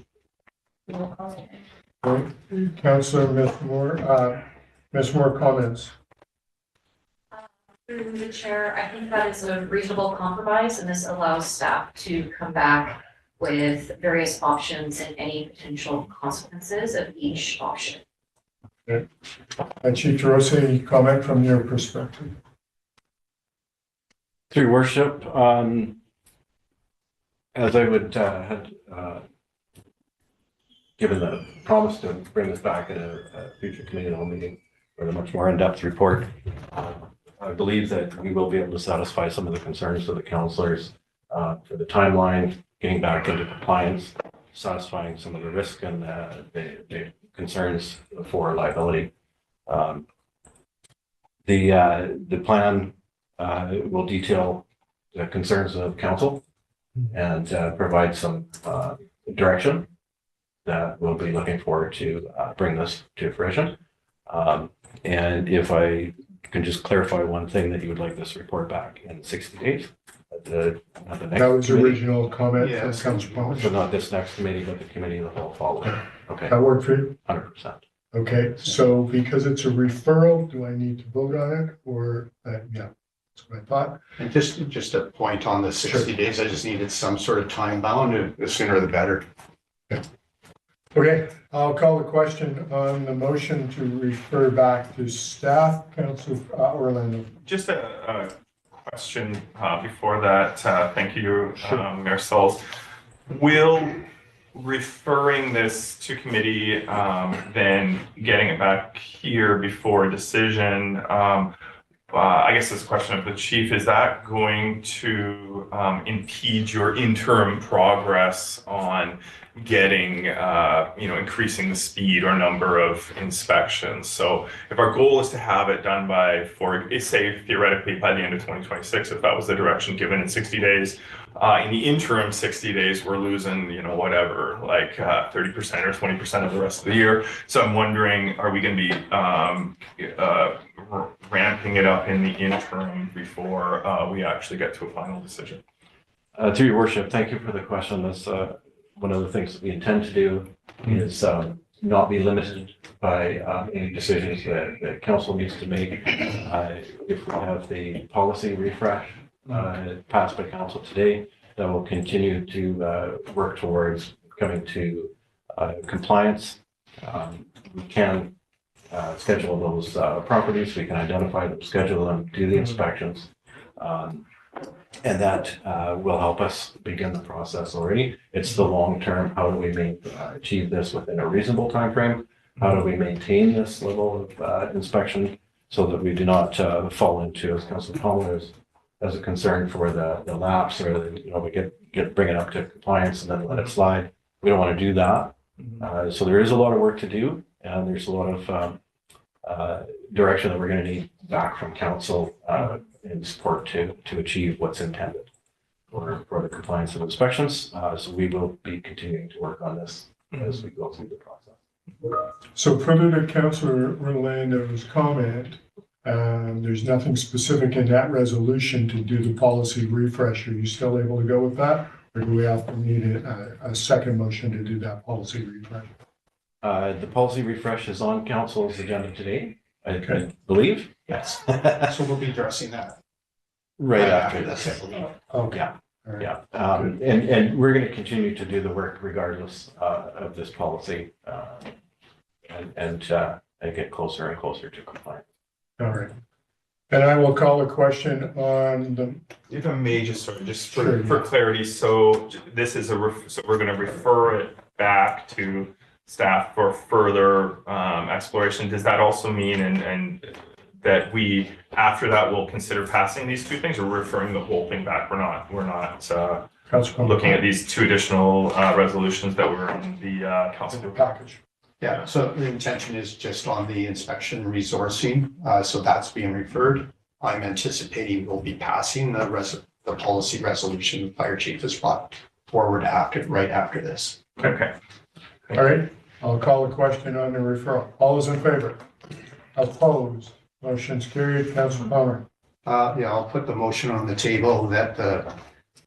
Councillor Ms. Moore, comments?
Through the chair, I think that is a reasonable compromise, and this allows staff to come back with various options and any potential consequences of each option.
Okay. Chief DeRosa, any comment from your perspective?
Through worship, as I would had given the promise to bring this back at a future committee meeting with a much more in-depth report, I believe that we will be able to satisfy some of the concerns of the councillors for the timeline, getting back into compliance, satisfying some of the risk and the concerns for liability. The plan will detail the concerns of council and provide some direction that we'll be looking forward to bring this to fruition. And if I can just clarify one thing, that you would like this report back in 60 days. At the next
That was
committee.
Original comment from
Yes.
Councillor Palmer.
So not this next committee, but the committee that will follow. Okay,
That work for you?
100%.
Okay, so because it's a referral, do I need to vote on it or, yeah, that's what I thought.
And just a point on the 60 days, I just needed some sort of time bound, the sooner the better.
Okay, I'll call the question on the motion to refer back to staff. Councillor Orlando.
Just a question before that. Thank you, Mayor Souls. Will referring this to committee, then getting it back here before a decision, I guess this question of the chief, is that going to impede your interim progress on getting, increasing the speed or number of inspections? So if our goal is to have it done by, say, theoretically by the end of 2026, if that was the direction given in 60 days, in the interim 60 days, we're losing, whatever, like 30% or 20% of the rest of the year. So I'm wondering, are we going to be ramping it up in the interim before we actually get to a final decision?
To your worship, thank you for the question. That's one of the things that we intend to do is not be limited by any decisions that council needs to make. If we have the policy refresh passed by council today, that will continue to work towards coming to compliance. We can schedule those properties, we can identify them, schedule them, do the inspections. And that will help us begin the process already. It's the long term. How do we achieve this within a reasonable time frame? How do we maintain this level of inspection so that we do not fall into, as Councilor Palmer as a concern for the lapse, or we bring it up to compliance and then let it slide. We don't want to do that. So there is a lot of work to do, and there's a lot of direction that we're going to need back from council in support to achieve what's intended for the compliance of inspections. So we will be continuing to work on this as we go through the process.
So further to Councillor Orlando's comment, there's nothing specific in that resolution to do the policy refresh. Are you still able to go with that? Or do we have to need a second motion to do that policy refresh?
The policy refresh is on council's agenda today,
Okay.
I believe.
Yes. So we'll be addressing that
Right after this.
I believe.
Okay.
Yeah.
All right.
Yeah. And we're going to continue to do the work regardless of this policy and get closer and closer to compliance.
All right. And I will call a question on the,
If I may, just
Sure,
for
yeah.
clarity, so this is so we're going to refer it back to staff for further exploration. Does that also mean and that we after that will consider passing these two things, or referring the whole thing back? We're not
Councilor
looking at these two additional resolutions that were in the council
package.
Yeah, so the intention is just on the inspection resourcing, so that's being referred. I'm anticipating we'll be passing the policy resolution the fire chief has brought forward right after this.
Okay.
All right. I'll call a question on the referral. All those in favor? Opposed? Motion's carried. Councilor Palmer.
Yeah, I'll put the motion on the table that the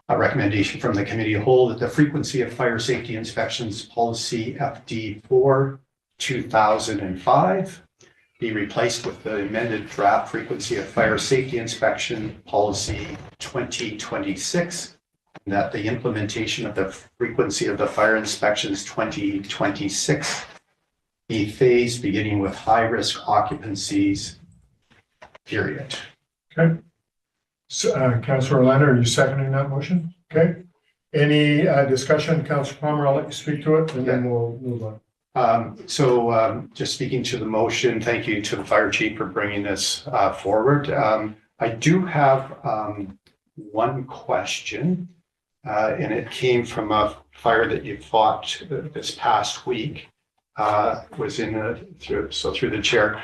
recommendation from the committee of whole that the frequency of fire safety inspections policy FD4 2005 be replaced with the amended draft frequency of fire safety inspection policy 2026, and that the implementation of the frequency of the fire inspections 2026 be phased beginning with high risk occupancies, period.
Okay. So, Councilor Orlando, are you seconding that motion? Okay. Any discussion? Councilor Palmer, I'll let you speak to it and then we'll move on.
Just speaking to the motion, thank you to the fire chief for bringing this forward. I do have one question, and it came from a fire that you fought this past week. Was through the chair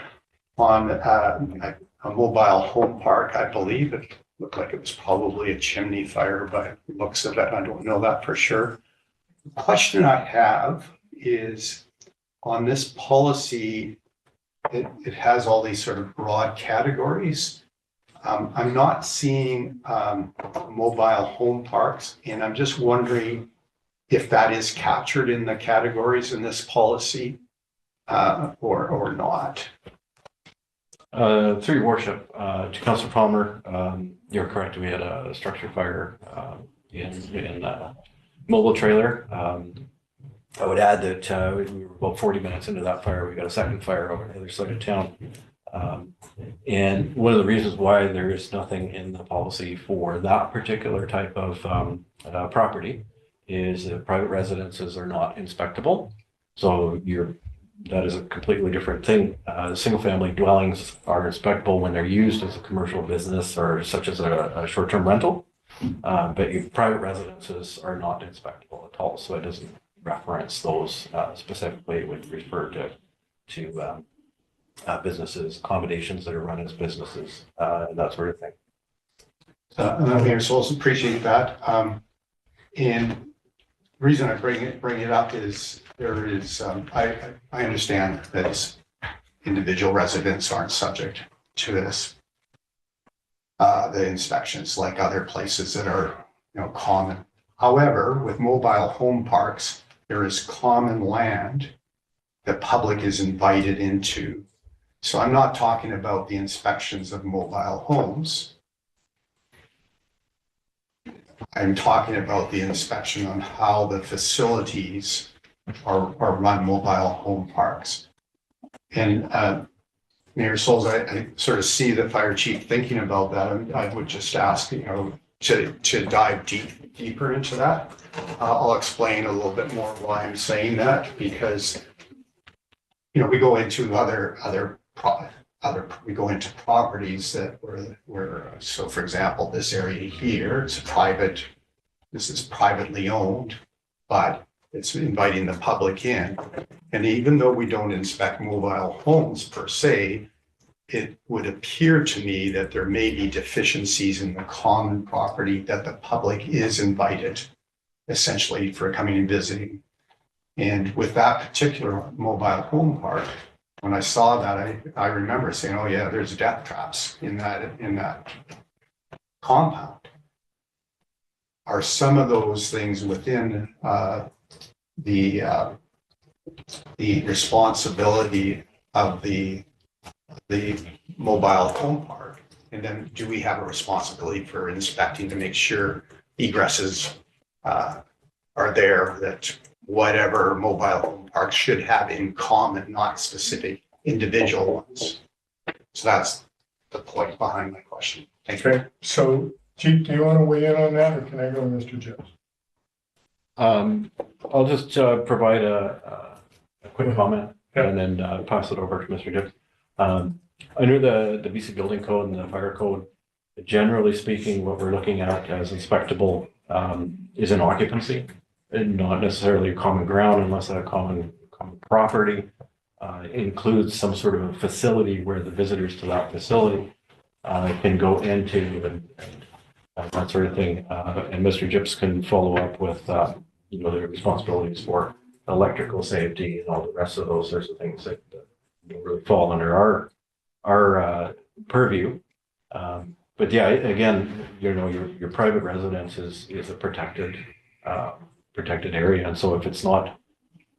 on a mobile home park, I believe. It looked like it was probably a chimney fire by the looks of it. I don't know that for sure. The question I have is on this policy, it has all these sort of broad categories. I'm not seeing mobile home parks, and I'm just wondering if that is captured in the categories in this policy or not.
Through your worship, to Councilor Palmer, you're correct. We had a structure fire in mobile trailer. I would add that we were about 40 minutes into that fire. We got a second fire over the other side of town. And one of the reasons why there is nothing in the policy for that particular type of property is that private residences are not inspectable. So you're that is a completely different thing. Single-family dwellings are inspectable when they're used as a commercial business or such as a short-term rental. But your private residences are not inspectable at all, so it doesn't reference those specifically. It would refer to businesses, accommodations that are run as businesses, and that sort of thing.
Mayor Souls, appreciate that. And the reason I bring it up is there is, I understand that individual residents aren't subject to this, the inspections like other places that are, common. However, with mobile home parks, there is common land that public is invited into. So I'm not talking about the inspections of mobile homes. I'm talking about the inspection on how the facilities are run mobile home parks. And Mayor Souls, I sort of see the fire chief thinking about that, and I would just ask, to dive deeper into that. I'll explain a little bit more why I'm saying that, because we go into we go into properties that were so for example, this area here, this is privately owned, but it's inviting the public in. And even though we don't inspect mobile homes per se, it would appear to me that there may be deficiencies in the common property that the public is invited essentially for coming and visiting. And with that particular mobile home park, when I saw that, I remember saying, oh yeah, there's death traps in that compound. Are some of those things within the responsibility of the mobile home park? And then do we have a responsibility for inspecting to make sure egresses are there, that whatever mobile home park should have in common, not specific individual ones? So that's the point behind my question. Thank you.
Okay, so Chief, do you want to weigh in on that, or can I go to Mr. Gibbs?
I'll just provide a quick comment and then pass it over to Mr. Gibbs. Under the BC Building Code and the Fire Code, generally speaking, what we're looking at as inspectable is an occupancy, and not necessarily a common ground, unless that common property includes some sort of a facility where the visitors to that facility can go into and that sort of thing. And Mr. Gibbs can follow up with the responsibilities for electrical safety and all the rest of those sorts of things that really fall under our purview. But yeah, again, your private residence is a protected area, and so if it's not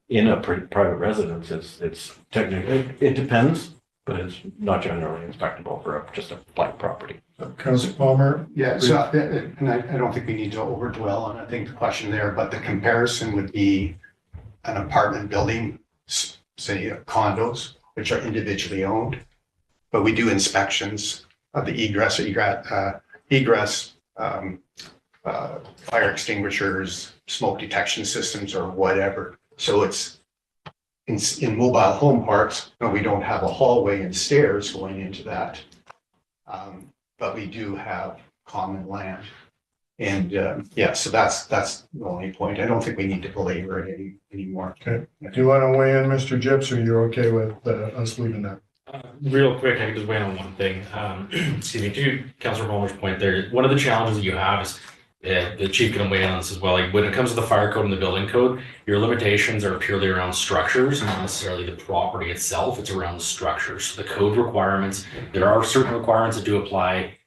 in a private residence, it's technically, it depends, but it's not generally inspectable for just a blank property.
Councilor Palmer?
Yeah, so, and I don't think we need to overdwell on, I think, the question there, but the comparison would be an apartment building, say condos, which are individually owned, but we do inspections of the egress, fire extinguishers, smoke detection systems, or whatever. So it's in mobile home parks, we don't have a hallway and stairs going into that. But we do have common land. And yeah, so that's the only point. I don't think we need to belabor it anymore.
Okay. Do you want to weigh in, Mr. Gibbs, or you're okay with us leaving that?
Real quick, I can just weigh in on one thing. Excuse me, to Councilor Palmer's point there, one of the challenges that you have is the chief can weigh in on this as well. Like when it comes to the fire code and the building code, your limitations are purely around structures, not necessarily the property itself. It's around the structures. So the code requirements, there are certain requirements that do apply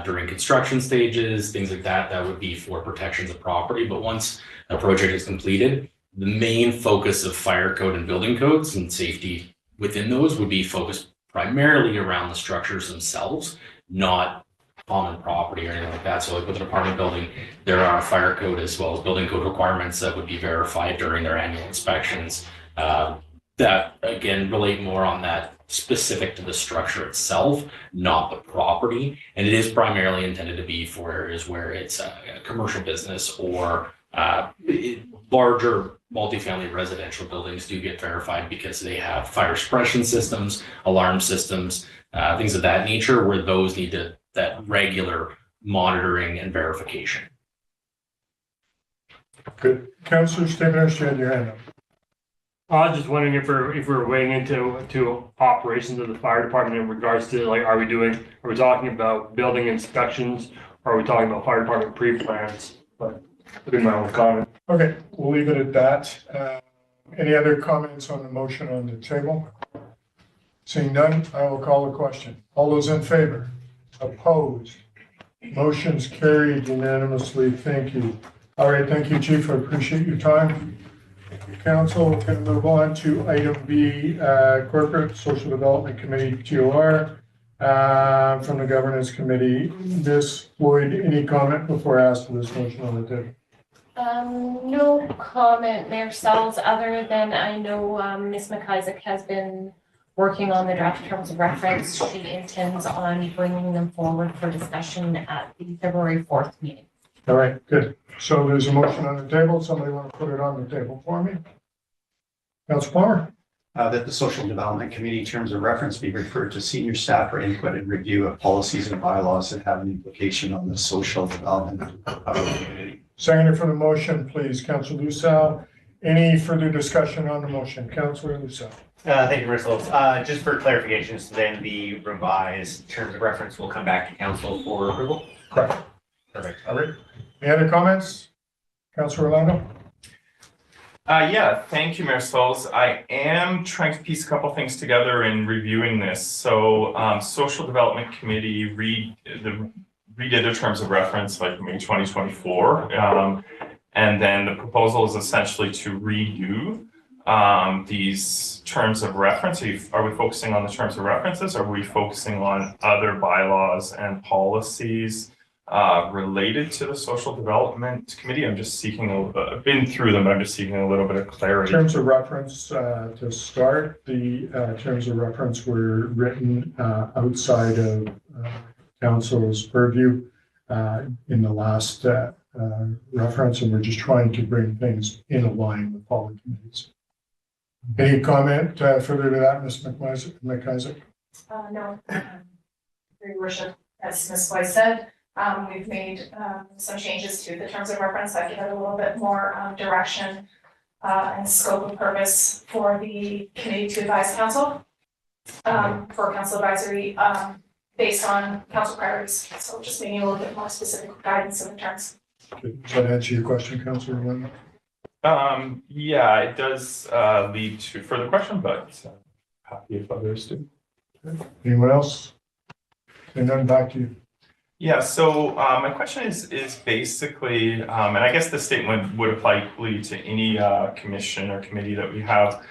during construction stages, things like that. That would be for protections of property. But once a project is completed, the main focus of fire code and building codes and safety within those would be focused primarily around the structures themselves, not common property or anything like that. So like with an apartment building, there are fire code as well as building code requirements that would be verified during their annual inspections that again relate more on that specific to the structure itself, not the property. And it is primarily intended to be for areas where it's a commercial business or Larger multifamily residential buildings do get verified because they have fire suppression systems, alarm systems, things of that nature, where those need that regular monitoring and verification.
Good. Councillor Stiveners, you had your hand up.
I was just wondering if we're weighing into operations of the fire department in regards to like, are we talking about building inspections, or are we talking about fire department pre-plans? But that'd be my own comment.
Okay, we'll leave it at that. Any other comments on the motion on the table? Seeing none, I will call the question. All those in favor? Opposed? Motion's carried unanimously. Thank you. All right, thank you, Chief. I appreciate your time. Council, we're going to move on to item B, Corporate Social Development Committee, TOR, from the Governance Committee. Ms. Floyd, any comment before I ask for this motion on the table?
No comment, Mayor Sells, other than I know Ms. McIsaac has been working on the draft terms of reference. She intends on bringing them forward for discussion at the February 4th meeting.
All right, good. So there's a motion on the table. Somebody want to put it on the table for me? Councilor Palmer?
That the Social Development Committee terms of reference be referred to senior staff for input and review of policies and bylaws that have an implication on the social development of the community.
Seconder for the motion, please. Councilor Lucille. Any further discussion on the motion? Councilor Lucille.
Thank you, Mr. Lopes. Just for clarifications, then the revised terms of reference will come back to council for approval?
Correct.
Perfect.
All right. Any other comments? Councilor Orlando?
Yeah, thank you, Mayor Sauls. I am trying to piece a couple things together in reviewing this. So Social Development Committee redid their terms of reference like May 2024. And then the proposal is essentially to redo these terms of reference. Are we focusing on the terms of references? Are we focusing on other bylaws and policies related to the Social Development Committee? I'm just seeking I've been through them, but I'm just seeking a little bit of clarity.
Terms of reference, to start, the terms of reference were written outside of council's purview in the last reference, and we're just trying to bring things in line with all the committees. Any comment further to that, Ms. McIsaac?
No, Your Worship, as Ms. Floyd said, we've made some changes to the terms of reference that give it a little bit more direction and scope of purpose for the committee to advise council, for council advisory based on council priorities. So just making a little bit more specific guidance in the terms.
Does that answer your question, Councilor Lynn?
Yeah, it does lead to further question, but happy if others do.
Anyone else? And then back to you.
Yeah, so my question is basically, and I guess the statement would apply equally to any commission or committee that we have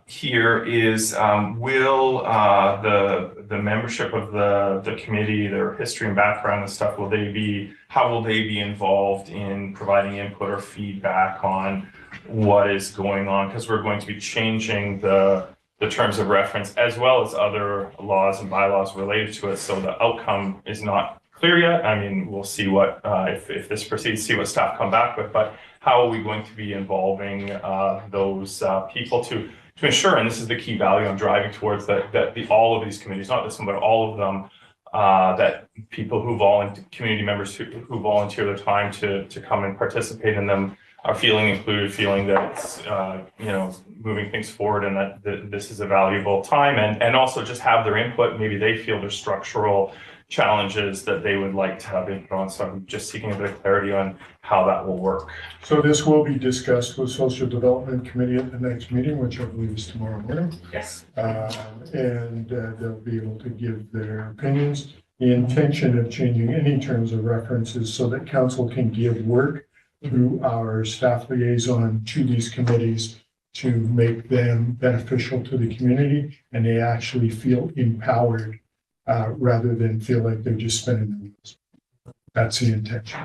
here, is will the membership of the committee, their history and background and stuff, how will they be involved in providing input or feedback on what is going on? Because we're going to be changing the terms of reference as well as other laws and bylaws related to it. So the outcome is not clear yet. I mean, we'll see what, if this proceeds, see what staff come back with, but how are we going to be involving those people to ensure, and this is the key value I'm driving towards, that all of these committees, not this one, but all of them, that people who community members who volunteer their time to come and participate in them are feeling included, feeling that it's moving things forward, and that this is a valuable time, and also just have their input. Maybe they feel there's structural challenges that they would like to have input on. So I'm just seeking a bit of clarity on how that will work.
So this will be discussed with Social Development Committee at the next meeting, which I believe is tomorrow morning.
Yes.
And they'll be able to give their opinions. The intention of changing any terms of reference is so that council can give work through our staff liaison to these committees to make them beneficial to the community, and they actually feel empowered rather than feel like they're just spending their wheels. That's the intention.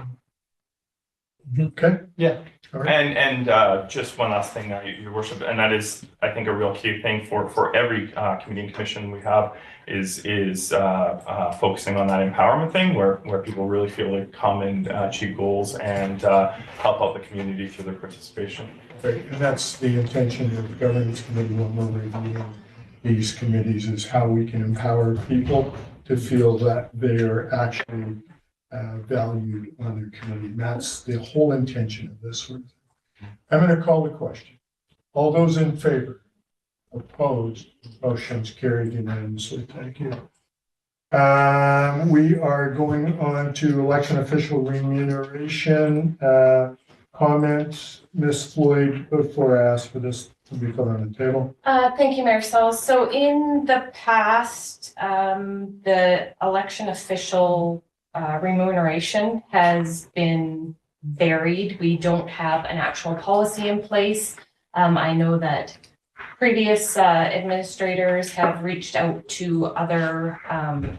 Okay?
Yeah.
All right.
And just one last thing, Your Worship, and that is, I think, a real key thing for every committee and commission we have is focusing on that empowerment thing, where people really feel like come and achieve goals and help out the community through their participation.
Right, and that's the intention of the governance committee when we're reviewing these committees, is how we can empower people to feel that they are actually valued on their committee. And that's the whole intention of this one. I'm going to call the question. All those in favor? Opposed? Motion's carried unanimously. Thank you. We are going on to election official remuneration. Comments, Ms. Floyd, before I ask for this to be put on the table.
Thank you, Mayor Sauls. So in the past, the election official remuneration has been varied. We don't have an actual policy in place. I know that previous administrators have reached out to other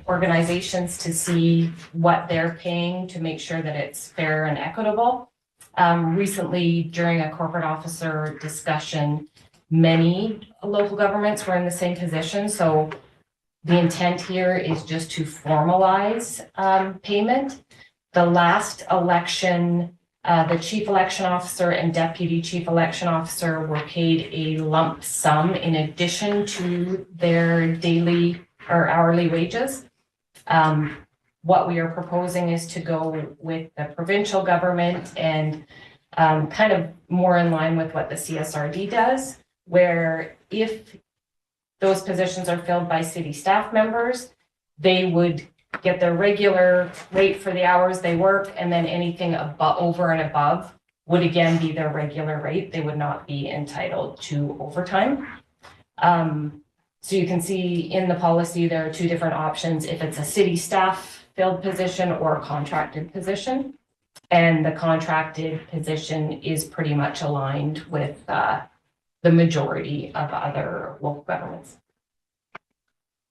organizations to see what they're paying to make sure that it's fair and equitable. Recently, during a corporate officer discussion, many local governments were in the same position. So the intent here is just to formalize payment. The last election, the chief election officer and deputy chief election officer were paid a lump sum in addition to their daily or hourly wages. What we are proposing is to go with the provincial government and kind of more in line with what the CSRD does, where if those positions are filled by city staff members, they would get their regular rate for the hours they work, and then anything over and above would again be their regular rate. They would not be entitled to overtime. So you can see in the policy, there are two different options if it's a city staff filled position or a contracted position. And the contracted position is pretty much aligned with the majority of other local governments.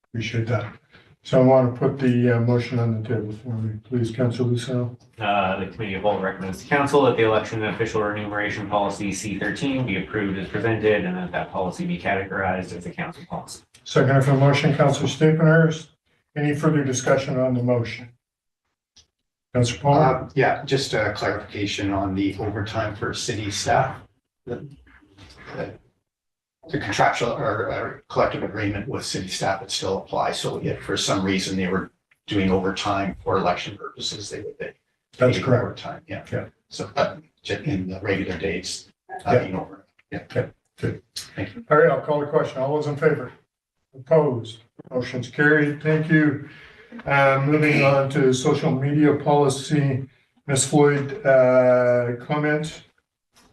Appreciate that. So I want to put the motion on the table for me. Please, Councillor Lucero.
The Committee of Whole recommends to Council that the election official remuneration policy C13 be approved as presented and that that policy be categorized as a council policy.
Second for the motion, Councillor Staplenhurst. Any further discussion on the motion? Councillor Palmer?
Yeah, just a clarification on the overtime for city staff. The contractual or collective agreement with city staff would still apply. So if for some reason they were doing overtime for election purposes, they would pay.
That's correct.
Overtime, yeah.
Yeah.
So in the regular days, being over. Yeah.
Okay, good.
Thank you.
All right, I'll call the question. All those in favor? Opposed? Motion's carried. Thank you. Moving on to social media policy. Ms. Floyd, comment?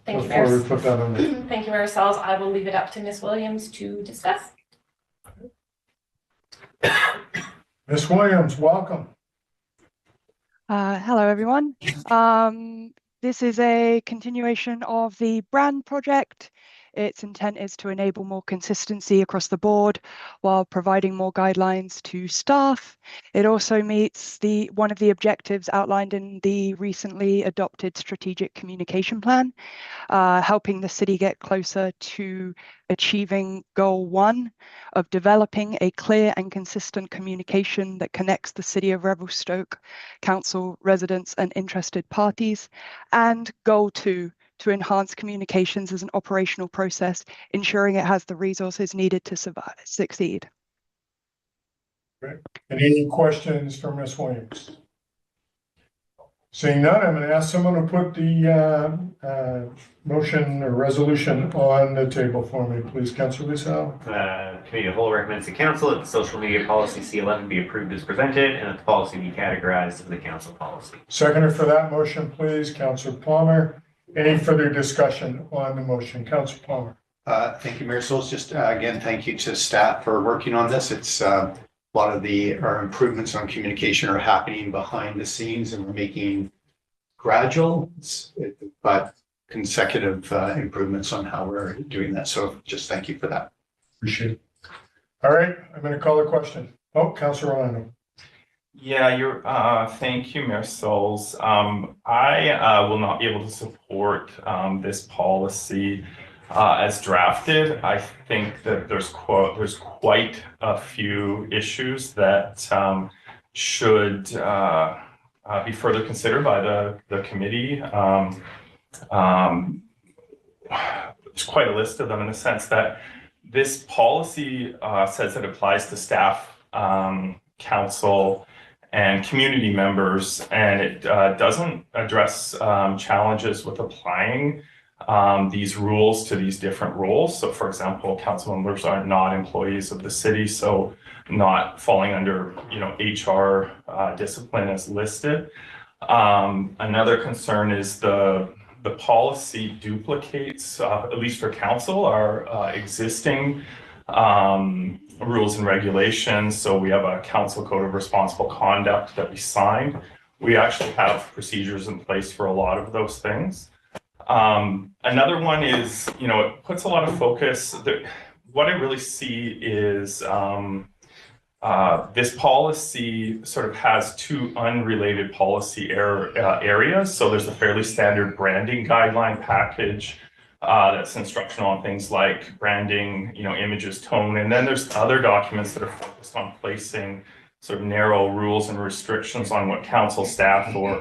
Thank you,
Before
Mayor.
we put that on the
Thank you, Mayor Sauls. I will leave it up to Ms. Williams to discuss.
Ms. Williams, welcome.
Hello, everyone. This is a continuation of the brand project. Its intent is to enable more consistency across the board while providing more guidelines to staff. It also meets one of the objectives outlined in the recently adopted strategic communication plan, helping the city get closer to achieving goal 1 of developing a clear and consistent communication that connects the city of Revelstoke council residents and interested parties, and goal 2 to enhance communications as an operational process, ensuring it has the resources needed to succeed.
Great. Any questions for Ms. Williams? Seeing none, I'm going to ask someone to put the motion or resolution on the table for me, please. Councillor Lucero.
Committee of Whole recommends to Council that the social media policy C11 be approved as presented and that the policy be categorized as the council policy.
Seconder for that motion, please. Councillor Palmer. Any further discussion on the motion? Councillor Palmer.
Thank you, Mayor Souls. Just again, thank you to staff for working on this. It's a lot of our improvements on communication are happening behind the scenes, and we're making gradual but consecutive improvements on how we're doing that. So just thank you for that.
Appreciate it. All right, I'm going to call a question. Oh, Councillor Orlando.
Yeah, thank you, Mayor Souls. I will not be able to support this policy as drafted. I think that there's quite a few issues that should be further considered by the committee. There's quite a list of them in the sense that this policy says it applies to staff, council, and community members, and it doesn't address challenges with applying these rules to these different roles. So for example, council members are not employees of the city, so not falling under, HR discipline as listed. Another concern is the policy duplicates, at least for council, our existing rules and regulations. So we have a council code of responsible conduct that we signed. We actually have procedures in place for a lot of those things. Another one is, it puts a lot of focus. What I really see is this policy sort of has two unrelated policy areas. So there's a fairly standard branding guideline package that's instructional on things like branding, images, tone. And then there's other documents that are focused on placing sort of narrow rules and restrictions on what council staff or,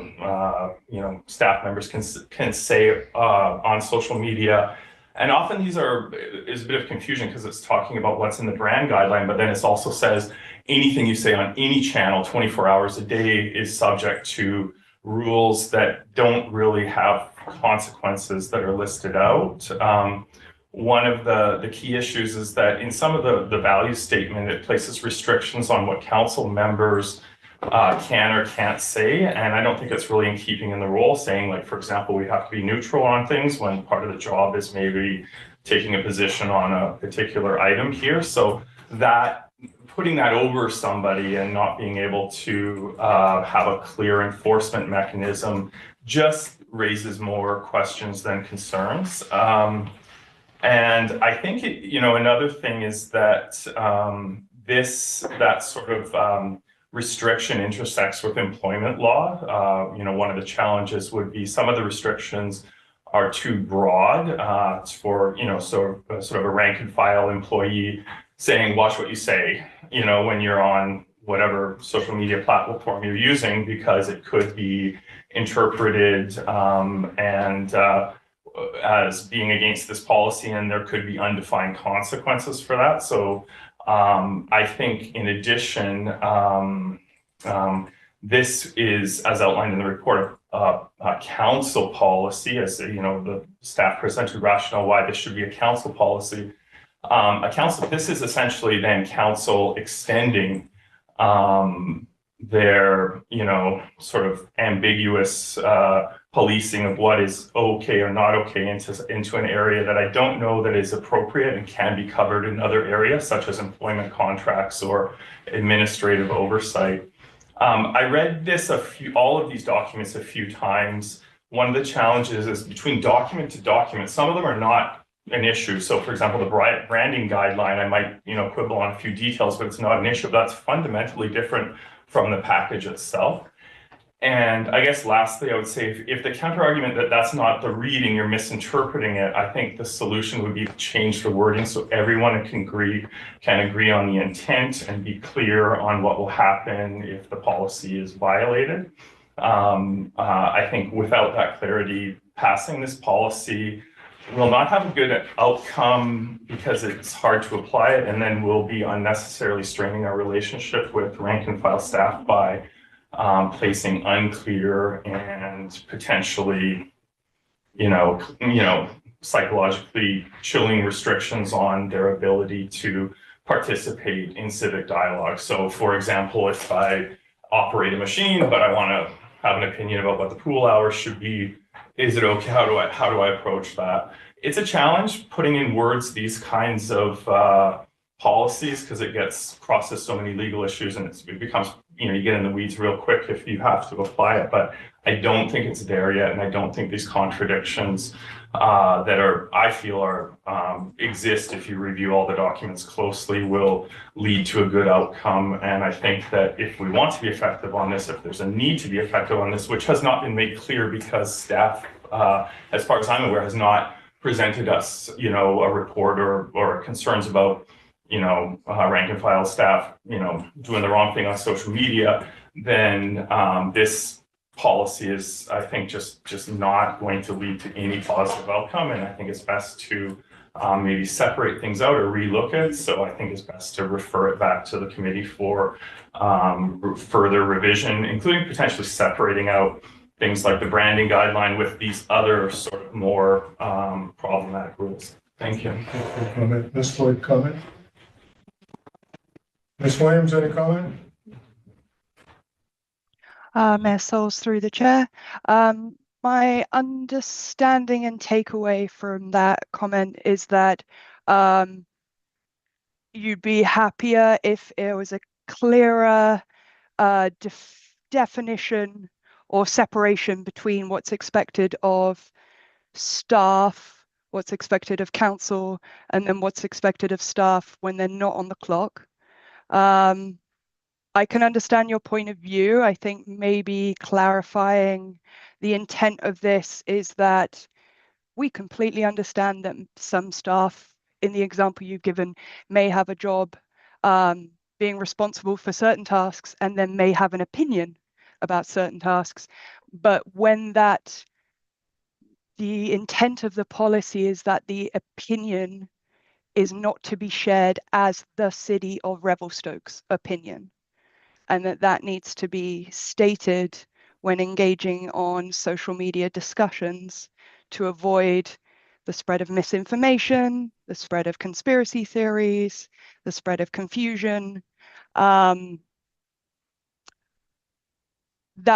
staff members can say on social media. And often is a bit of confusion because it's talking about what's in the brand guideline, but then it also says anything you say on any channel 24 hours a day is subject to rules that don't really have consequences that are listed out. One of the key issues is that in some of the value statement, it places restrictions on what council members can or can't say. And I don't think it's really in keeping in the role, saying, like, for example, we have to be neutral on things when part of the job is maybe taking a position on a particular item here. So that putting that over somebody and not being able to have a clear enforcement mechanism just raises more questions than concerns. And I think, another thing is that that sort of restriction intersects with employment law. One of the challenges would be some of the restrictions are too broad. It's for, sort of a rank and file employee saying, watch what you say, when you're on whatever social media platform you're using, because it could be interpreted as being against this policy, and there could be undefined consequences for that. So I think in addition, this is, as outlined in the report, a council policy, as the staff presented rationale why this should be a council policy. This is essentially then council extending their, sort of ambiguous policing of what is okay or not okay into an area that I don't know that is appropriate and can be covered in other areas, such as employment contracts or administrative oversight. I read all of these documents a few times. One of the challenges is between document to document, some of them are not an issue. So for example, the branding guideline, I might, quibble on a few details, but it's not an issue. That's fundamentally different from the package itself. And I guess lastly, I would say if the counter argument that that's not the reading, you're misinterpreting it, I think the solution would be to change the wording so everyone can agree on the intent and be clear on what will happen if the policy is violated. I think without that clarity, passing this policy will not have a good outcome because it's hard to apply it, and then we'll be unnecessarily straining our relationship with rank and file staff by placing unclear and potentially, psychologically chilling restrictions on their ability to participate in civic dialogue. So for example, if I operate a machine, but I want to have an opinion about what the pool hours should be, is it okay? How do I approach that? It's a challenge putting in words these kinds of policies because it crosses so many legal issues, and it becomes, you get in the weeds real quick if you have to apply it. But I don't think it's there yet, and I don't think these contradictions that I feel exist if you review all the documents closely will lead to a good outcome. And I think that if we want to be effective on this, if there's a need to be effective on this, which has not been made clear because staff, as far as I'm aware, has not presented us, a report or concerns about, rank and file staff, doing the wrong thing on social media, then this policy is, I think, just not going to lead to any positive outcome. And I think it's best to maybe separate things out or relook it. So I think it's best to refer it back to the committee for further revision, including potentially separating out things like the branding guideline with these other sort of more problematic rules. Thank you.
Comment. Ms. Floyd, comment? Ms. Williams, any comment?
Mayor Souls through the chair. My understanding and takeaway from that comment is that you'd be happier if it was a clearer definition or separation between what's expected of staff, what's expected of council, and then what's expected of staff when they're not on the clock. I can understand your point of view. I think maybe clarifying the intent of this is that we completely understand that some staff, in the example you've given, may have a job being responsible for certain tasks and then may have an opinion about certain tasks. But when the intent of the policy is that the opinion is not to be shared as the City of Revelstoke's opinion, and that needs to be stated when engaging on social media discussions to avoid the spread of misinformation, the spread of conspiracy theories, the spread of confusion. That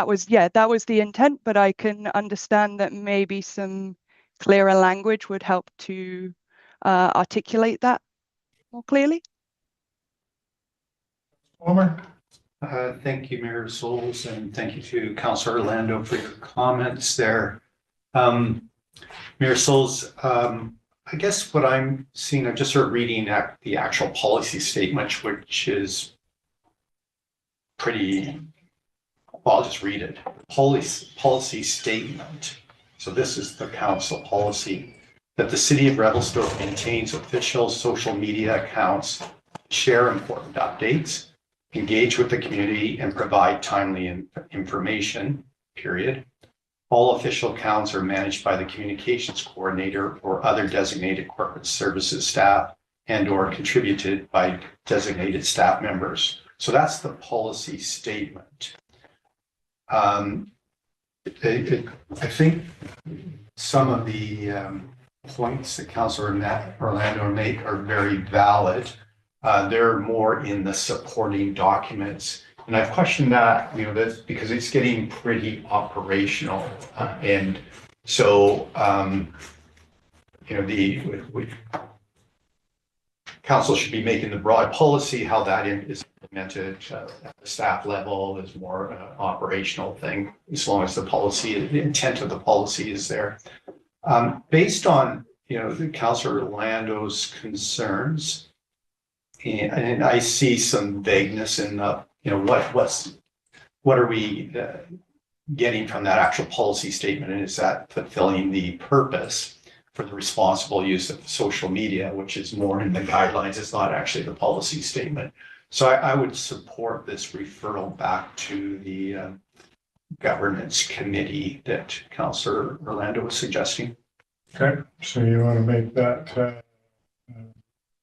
was the intent, but I can understand that maybe some clearer language would help to articulate that more clearly.
Palmer?
Thank you, Mayor Souls, and thank you to Councillor Orlando for your comments there. Mayor Souls, I guess what I'm seeing, I'm just sort of reading the actual policy statement, which is pretty, well, I'll just read it. Policy statement. So this is the council policy that the City of Revelstoke maintains official social media accounts, share important updates, engage with the community, and provide timely information, period. All official accounts are managed by the communications coordinator or other designated corporate services staff and or contributed by designated staff members. So that's the policy statement. I think some of the points that Councillor Orlando made are very valid. They're more in the supporting documents. And I've questioned that, because it's getting pretty operational. And so, council should be making the broad policy. How that is implemented at the staff level is more an operational thing, as long as the intent of the policy is there. Based on, the Councillor Orlando's concerns, and I see some vagueness in the, what are we getting from that actual policy statement, and is that fulfilling the purpose for the responsible use of social media, which is more in the guidelines, it's not actually the policy statement. So I would support this referral back to the governance committee that Councillor Orlando was suggesting.
Okay, so you want to make that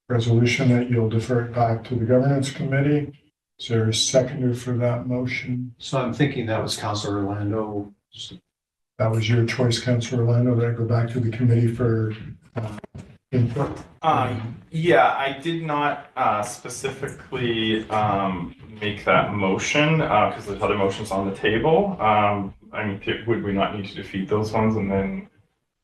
resolution that you'll defer it back to the governance committee? Is there a seconder for that motion?
So I'm thinking that was Councillor Orlando.
That was your choice, Councillor Orlando, that go back to the committee for input?
Yeah, I did not specifically make that motion because there's other motions on the table. Would we not need to defeat those ones and then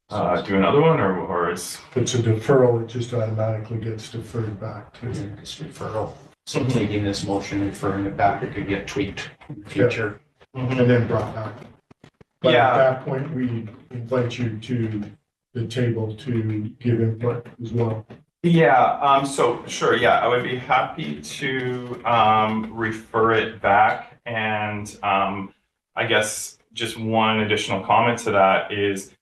do another one, or is
it's a deferral? It just automatically gets deferred back to
this referral. So taking this motion and referring it back, it could get tweaked in the future.
And then brought back. But at that point, we invite you to the table to give input as well.
Yeah, so sure, yeah, I would be happy to refer it back. And I guess just one additional comment to that is,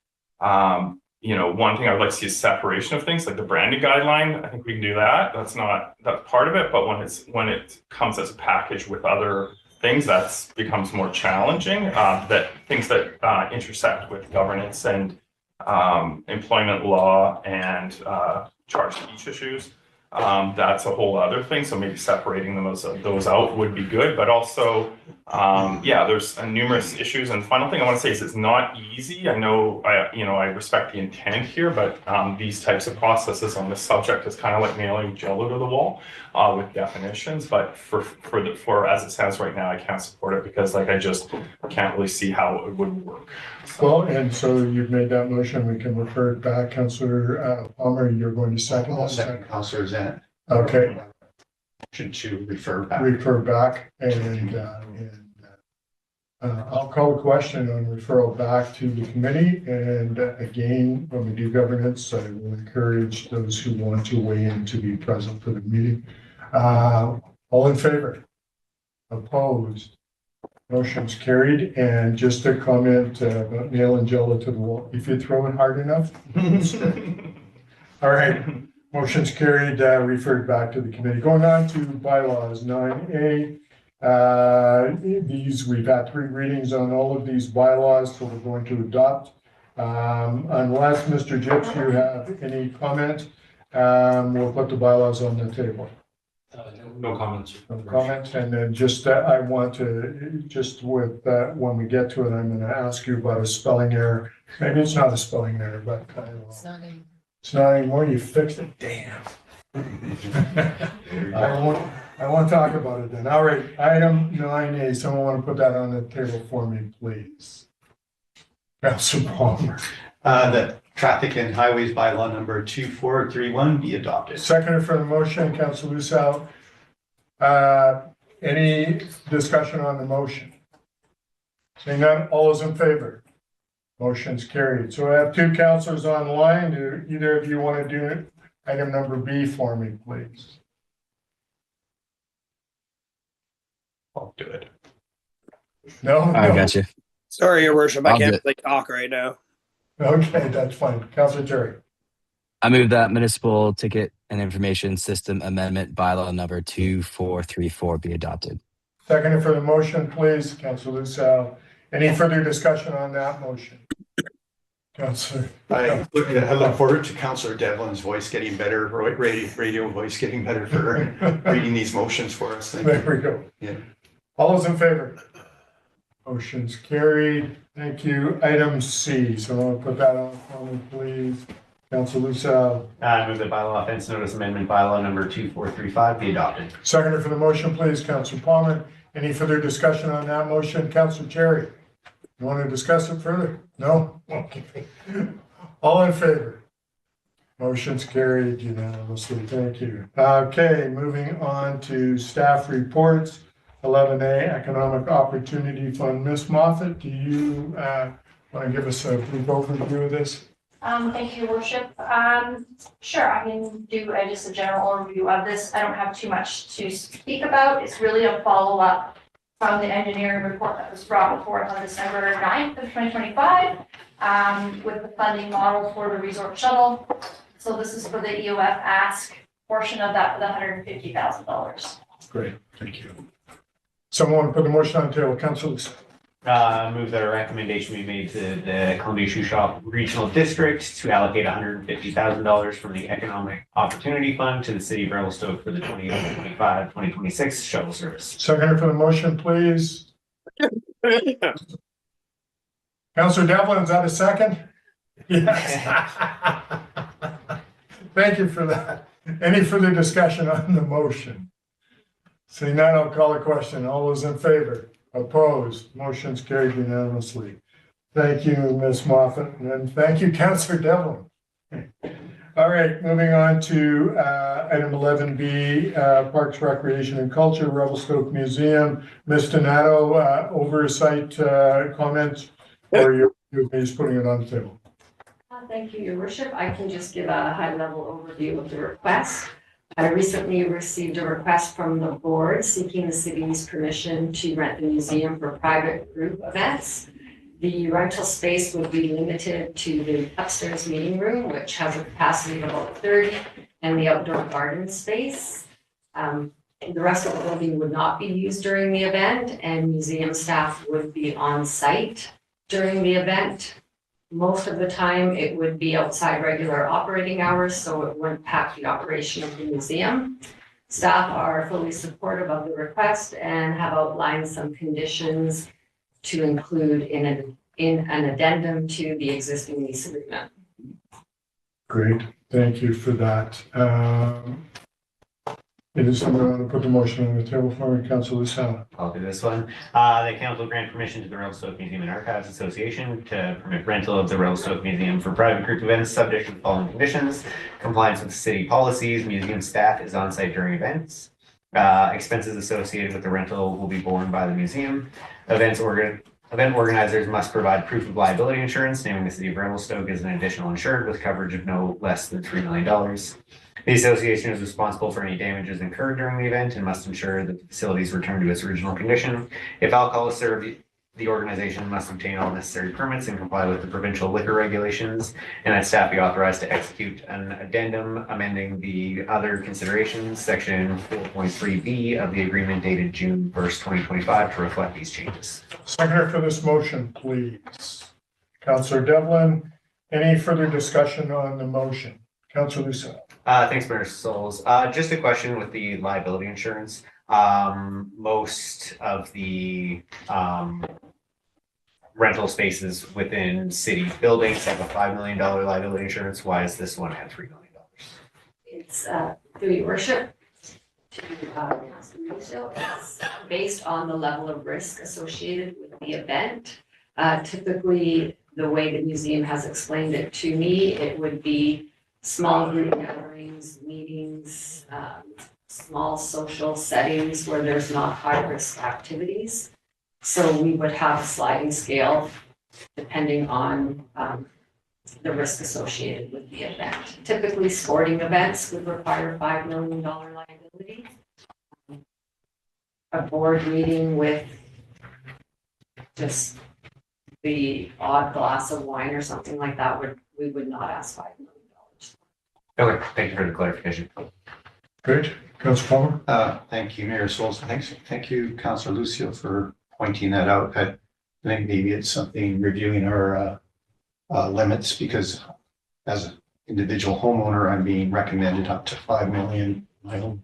one thing I would like to see is separation of things, like the branding guideline. I think we can do that. That's part of it, but when it comes as a package with other things, that becomes more challenging. That things that intersect with governance and employment law and charge speech issues. That's a whole other thing. So maybe separating those out would be good. But also, there's numerous issues. And the final thing I want to say is it's not easy. I know, I respect the intent here, but these types of processes on this subject is kind of like nailing Jello to the wall with definitions. But for as it stands right now, I can't support it because I just can't really see how it would work.
Well, and so you've made that motion. We can refer it back. Councillor Palmer, you're going to second that?
Second, Councillor Zant.
Okay.
Motion to refer back.
Refer back, and I'll call a question on referral back to the committee. And again, when we do governance, I will encourage those who want to weigh in to be present for the meeting. All in favor? Opposed? Motion's carried. And just a comment about nailing Jello to the wall. If you throw it hard enough, all right. Motion's carried, referred back to the committee. Going on to bylaws 9A. We've had 3 readings on all of these bylaws, so we're going to adopt. Unless Mr. Gyps, you have any comment, we'll put the bylaws on the table.
No comments.
No comments, and then just I want to when we get to it, I'm going to ask you about a spelling error. Maybe it's not a spelling error, but I don't know. It's not anymore. You fixed it. Damn. I won't talk about it then. All right. Item 9A. Someone want to put that on the table for me, please? Councillor Palmer.
The traffic and highways bylaw number 2431 be adopted.
Seconder for the motion, Councillor Lusau. Any discussion on the motion? Seeing none, all those in favor? Motion's carried. So I have 2 councillors online. Do either of you want to do item number B for me, please?
I'll do it.
No?
I got you.
Sorry, Your Worship, I
I'll
can't
do it.
really talk right now.
Okay, that's fine. Councillor Terry.
I move that municipal ticket and information system amendment bylaw number 2434 be adopted.
Seconder for the motion, please, Councillor Lusau. Any further discussion on that motion? Councillor.
I look forward to Councillor Devlin's voice getting better, radio voice getting better for reading these motions for us. Thank you.
There we go.
Yeah.
All those in favor? Motion's carried. Thank you. Item C. So I'll put that on for me, please. Councillor Lusau.
I move the bylaw offense notice amendment bylaw number 2435 be adopted.
Seconder for the motion, please, Councillor Palmer. Any further discussion on that motion? Councillor Cherry, you want to discuss it further? No? Okay. All in favor? Motion's carried unanimously. Thank you. Okay, moving on to staff reports. 11A, Economic Opportunity Fund. Ms. Moffat, do you want to give us a brief overview of this?
Thank you, Your Worship. Sure, I can do just a general overview of this. I don't have too much to speak about. It's really a follow-up from the engineering report that was brought forth on December 9th of 2025 with the funding model for the resort shuttle. So this is for the EOF ask portion of that for the $150,000.
Great, thank you. Someone want to put the motion on the table? Councillor.
Move that a recommendation be made to the Columbia Shoe Shop Regional District to allocate $150,000 from the Economic Opportunity Fund to the City of Revelstoke for the 2025-2026 shuttle service.
Seconder for the motion, please. Councillor Devlin, is that a second? Yes. Thank you for that. Any further discussion on the motion? Seeing none, I'll call a question. All those in favor? Opposed? Motion's carried unanimously. Thank you, Ms. Moffat, and thank you, Councillor Devlin. All right, moving on to item 11B, Parks, Recreation and Culture, Revelstoke Museum. Ms. Donato, oversight comments, or you're just putting it on the table?
Thank you, Your Worship. I can just give a high-level overview of the request. I recently received a request from the board seeking the city's permission to rent the museum for private group events. The rental space would be limited to the upstairs meeting room, which has a capacity of about 30, and the outdoor garden space. The rest of the building would not be used during the event, and museum staff would be on site during the event. Most of the time, it would be outside regular operating hours, so it wouldn't impact the operation of the museum. Staff are fully supportive of the request and have outlined some conditions to include in an addendum to the existing lease agreement.
Great, thank you for that. It is someone want to put the motion on the table for me, Councilor Lucella.
I'll do this one. The council grant permission to the Revelstoke Museum and Archives Association to permit rental of the Revelstoke Museum for private group events subject to the following conditions: compliance with city policies, museum staff is on site during events. Expenses associated with the rental will be borne by the museum. Event organizers must provide proof of liability insurance, naming the city of Revelstoke as an additional insured with coverage of no less than $3 million. The association is responsible for any damages incurred during the event and must ensure that the facility is returned to its original condition. If alcohol is served, the organization must obtain all necessary permits and comply with the provincial liquor regulations, and that staff be authorized to execute an addendum amending the other considerations, section 4.3B of the agreement dated June 1st, 2025 to reflect these changes.
Seconder for this motion, please. Councilor Devlin, any further discussion on the motion? Councilor Lucella.
Thanks, Mayor Souls. Just a question with the liability insurance. Most of the rental spaces within city buildings have a $5 million liability insurance. Why is this one at $3 million?
It's through Your Worship to Councilor Russo. It's based on the level of risk associated with the event. Typically, the way the museum has explained it to me, it would be small group gatherings, meetings, small social settings where there's not high risk activities. So we would have a sliding scale depending on the risk associated with the event. Typically, sporting events would require $5 million liability. A board meeting with just the odd glass of wine or something like that we would not ask $5 million.
Okay, thank you for the clarification.
Great. Councilor Palmer.
Thank you, Mayor Souls. Thank you, Councilor Lucio, for pointing that out. I think maybe it's something reviewing our limits, because as an individual homeowner, I'm being recommended up to 5 million.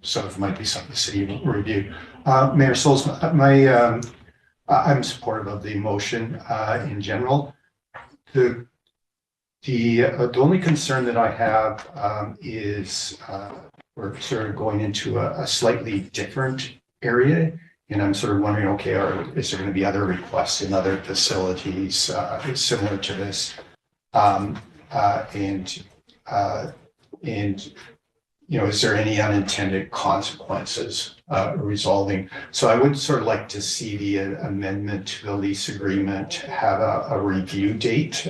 So it might be something the city will review. Mayor Souls, I'm supportive of the motion in general. The only concern that I have is we're sort of going into a slightly different area, and I'm sort of wondering, okay, is there going to be other requests in other facilities similar to this, and is there any unintended consequences resolving? So I would sort of like to see the amendment to the lease agreement have a review date.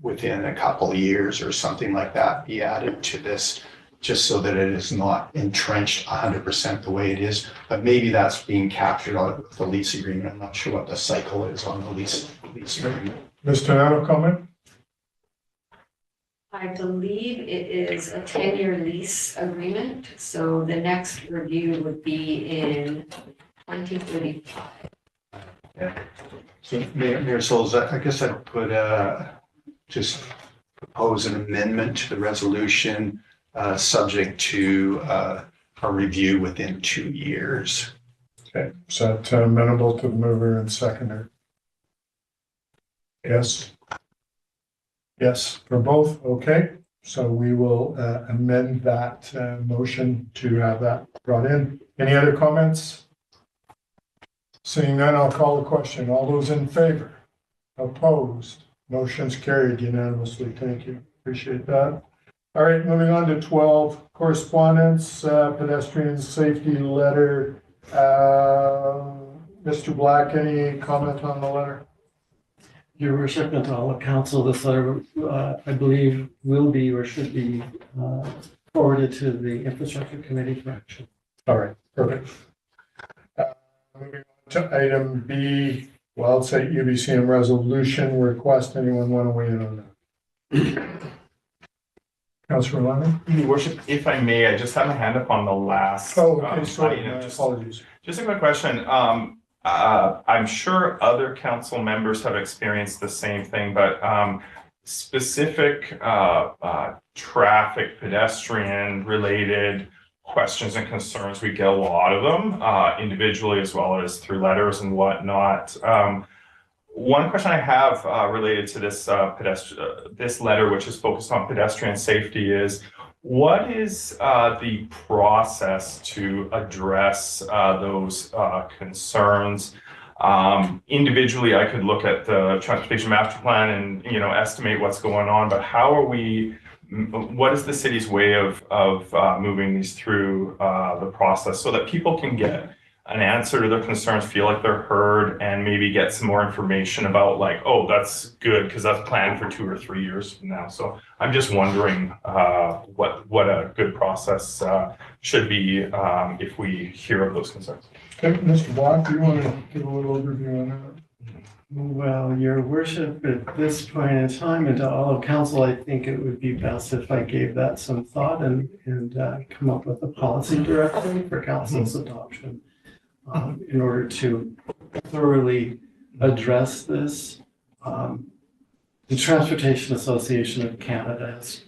Within a couple of years or something like that be added to this, just so that it is not entrenched 100% the way it is. But maybe that's being captured on the lease agreement. I'm not sure what the cycle is on the lease agreement.
Ms. Tonano, comment?
I believe it is a 10-year lease agreement, so the next review would be in 2035.
Yeah. So Mayor Souls, I guess I'd put just propose an amendment to the resolution subject to a review within 2 years.
Okay, is that amenable to the mover and seconder? Yes. Yes, for both. Okay, so we will amend that motion to have that brought in. Any other comments? Seeing none, I'll call the question. All those in favor? Opposed? Motion's carried unanimously. Thank you. Appreciate that. All right, moving on to 12, correspondence, pedestrian safety letter. Mr. Black, any comment on the letter?
Your worship, and to all of council, this letter, I believe, will be or should be forwarded to the infrastructure committee for action.
All right, perfect. Moving on to item B, Wild Site UBCM resolution request. Anyone want to weigh in on that? Councilor Lyman?
Your worship, if I may, I just had my hand up on the last.
Oh, okay, sorry,
item.
my apologies.
Just a quick question. I'm sure other council members have experienced the same thing, but specific traffic, pedestrian related questions and concerns, we get a lot of them individually as well as through letters and whatnot. One question I have related to this this letter, which is focused on pedestrian safety, is what is the process to address those concerns? Individually, I could look at the transportation master plan and estimate what's going on, but how are we? What is the city's way of moving these through the process so that people can get an answer to their concerns, feel like they're heard, and maybe get some more information about like, oh, that's good because that's planned for 2 or 3 years from now. So I'm just wondering what a good process should be if we hear of those concerns.
Okay, Mr. Block, do you want to give a little overview on that?
Well, your worship, at this point in time, and to all of council, I think it would be best if I gave that some thought and come up with a policy direction for council's adoption in order to thoroughly address this. The Transportation Association of Canada has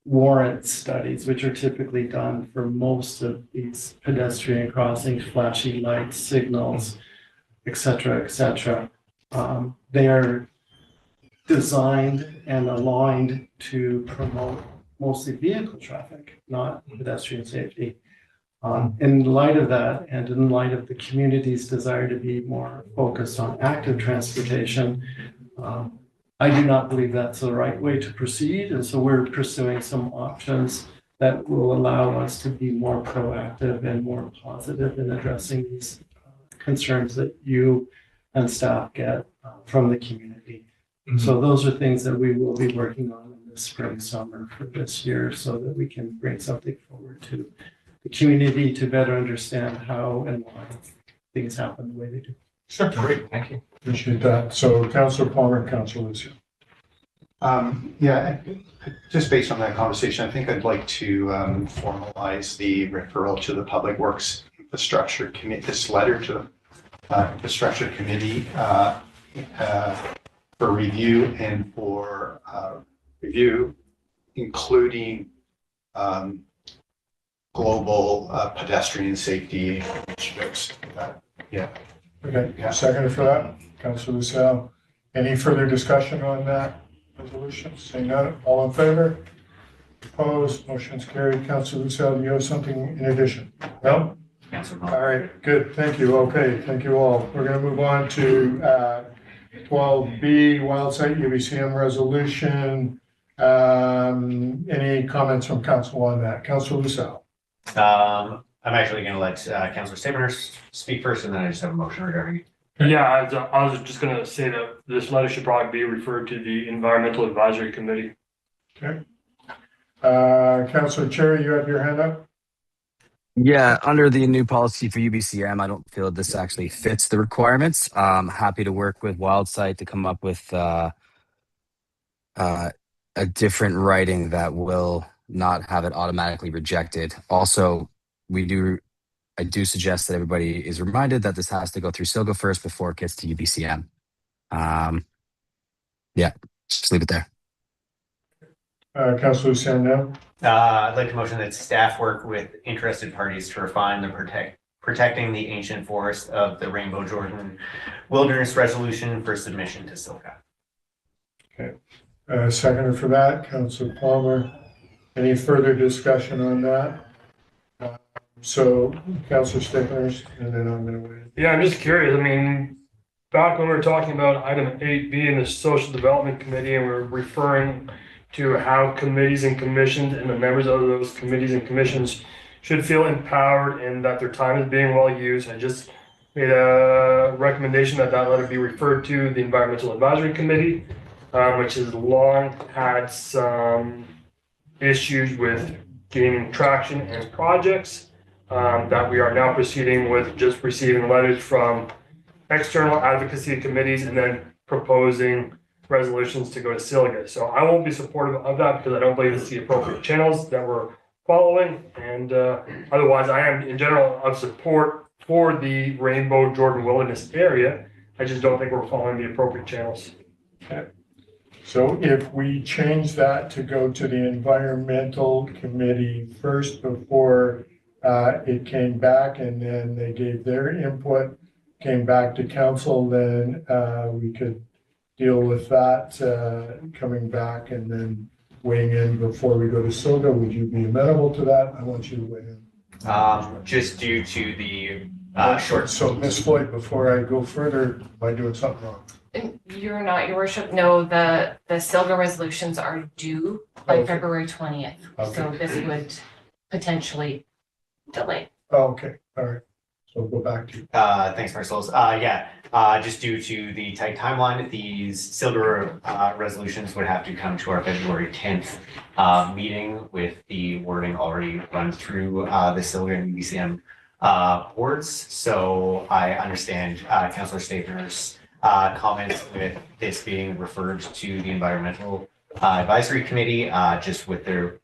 warrant studies, which are typically done for most of these pedestrian crossings, flashing lights, signals, et cetera, they are designed and aligned to promote mostly vehicle traffic, not pedestrian safety. In light of that, and in light of the community's desire to be more focused on active transportation, I do not believe that's the right way to proceed. And so we're pursuing some options that will allow us to be more proactive and more positive in addressing these concerns that you and staff get from the community. Mm-hmm. So those are things that we will be working on in the spring, summer for this year so that we can bring something forward to the community to better understand how and why things happen the way they do.
Sure, great, thank you.
Appreciate that. So Councilor Palmer, Councilor Lucio.
Yeah, just based on that conversation, I think I'd like to formalize the referral to the Public Works Infrastructure Committee, this letter to the Infrastructure Committee for review and for review, including global pedestrian safety initiatives. Yeah.
Okay, second for that, Councilor Lucille. Any further discussion on that resolution? Saying none, all in favor? Opposed, motion's carried. Councilor Lucille, do you have something in addition? No? All right, good, thank you. Okay, thank you all. We're gonna move on to 12B, Wild Site UBCM resolution. Any comments from council on that? Councilor Lucille.
I'm actually going to let Councilor Stabner speak first, and then I just have a motion regarding it.
Yeah, I was just going to say that this letter should probably be referred to the Environmental Advisory Committee.
Okay. Councilor Cherry, you have your hand up?
Yeah, under the new policy for UBCM, I don't feel this actually fits the requirements. I'm happy to work with WildSite to come up with a different writing that will not have it automatically rejected. Also, I do suggest that everybody is reminded that this has to go through SILGA first before it gets to UBCM. Yeah, just leave it there.
Councilor Sandell.
I'd like to motion that staff work with interested parties to refine the protecting the ancient forest of the Rainbow Jordan Wilderness Resolution for submission to SILGA.
Okay. Seconder for that, Councilor Palmer. Any further discussion on that? So, Councilor Stickners, and then I'm going to wait.
Yeah, I'm just curious. I mean, back when we were talking about item 8B in the Social Development Committee, and we're referring to how committees and commissions and the members of those committees and commissions should feel empowered and that their time is being well used. I just made a recommendation that that letter be referred to the Environmental Advisory Committee, which has long had some issues with gaining traction and projects, that we are now proceeding with just receiving letters from external advocacy committees and then proposing resolutions to go to SILGA. So I won't be supportive of that because I don't believe it's the appropriate channels that we're following. And otherwise, I am in general of support for the Rainbow Jordan Wilderness area. I just don't think we're following the appropriate channels.
Okay. So if we change that to go to the environmental committee first before it came back and then they gave their input, came back to council, then we could deal with that coming back and then weighing in before we go to SILGA. Would you be amenable to that? I want you to weigh in.
Just due to the short.
So Ms. Floyd, before I go further, am I doing something wrong?
You're not, your worship. No, the SILGA resolutions are due by
Okay.
February 20th. So
Okay.
this would potentially delay.
Oh, okay, all right. So go back to you.
Thanks, Marcels. Just due to the tight timeline, these SILGA resolutions would have to come to our February 10th meeting with the wording already run through the SILGA and UBCM boards. So I understand Councillor Stapner's comments with this being referred to the Environmental Advisory Committee, just with their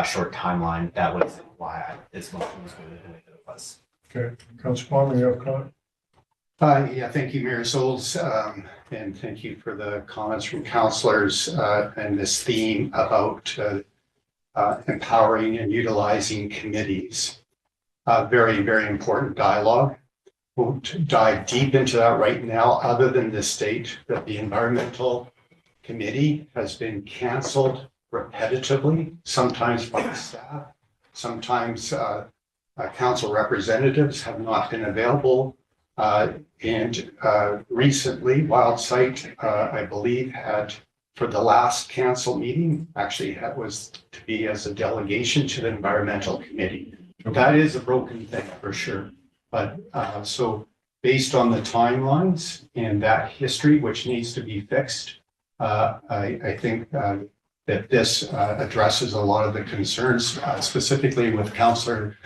short timeline. That was why this motion was going to make it was.
Okay, Councilor Palmer, you have a comment?
Yeah, thank you, Mayor Souls, and thank you for the comments from councillors and this theme about empowering and utilizing committees. Very, very important dialogue. We'll dive deep into that right now, other than the state that the Environmental Committee has been canceled repetitively, sometimes by staff, sometimes council representatives have not been available. And recently, WildSite, I believe, had for the last council meeting, actually that was to be as a delegation to the Environmental Committee. That is a broken thing for sure. But so based on the timelines and that history, which needs to be fixed, I think that this addresses a lot of the concerns, specifically with Councillor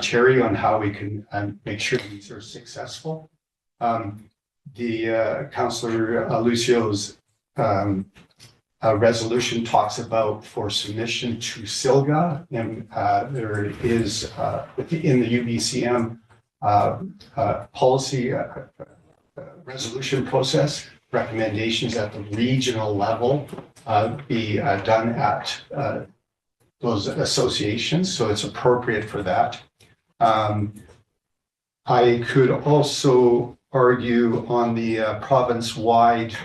Cherry on how we can make sure these are successful. The Councillor Lucio's resolution talks about for submission to SILGA, and there is in the UBCM policy resolution process recommendations at the regional level be done at those associations, so it's appropriate for that. I could also argue on the province-wide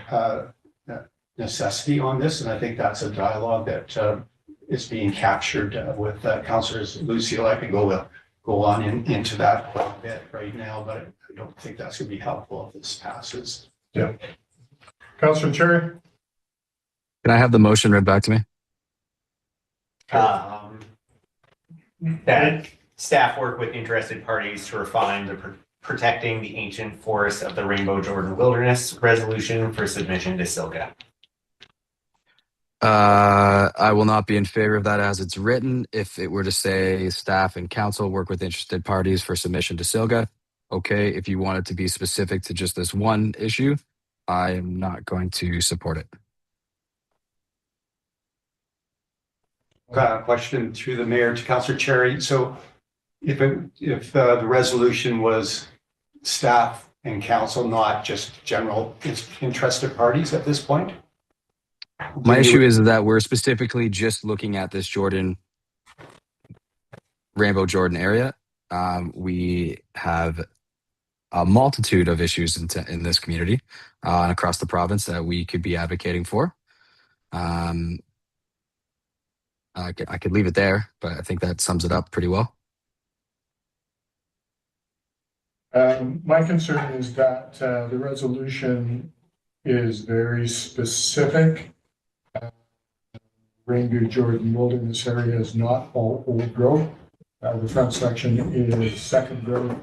necessity on this, and I think that's a dialogue that is being captured with Councillors Lucio. I can go on into that quite a bit right now, but I don't think that's going to be helpful if this passes.
Yeah. Councillor Cherry?
Can I have the motion read back to me?
That staff work with interested parties to refine the protecting the ancient forests of the Rainbow Jordan Wilderness resolution for submission to SILGA.
I will not be in favor of that as it's written. If it were to say staff and council work with interested parties for submission to SILGA, okay. If you want it to be specific to just this one issue, I am not going to support it.
Question through the mayor to Councillor Cherry. So if the resolution was staff and council, not just general interested parties at this point?
My issue is that we're specifically just looking at this Rainbow Jordan area. We have a multitude of issues in this community and across the province that we could be advocating for. I could leave it there, but I think that sums it up pretty well.
My concern is that the resolution is very specific. Rainbow Jordan Wilderness area is not all old growth. The front section is second growth.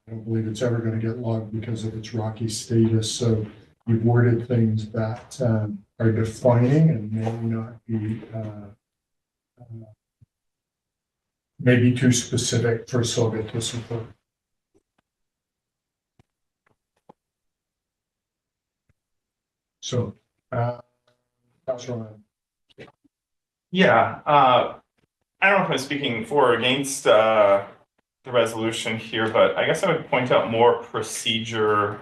I don't believe it's ever going to get logged because of its rocky status. So you've worded things that are defining and may not be maybe too specific for Silga to support. So, Councilor Ryan.
Yeah, I don't know if I'm speaking for or against the resolution here, but I guess I would point out more procedure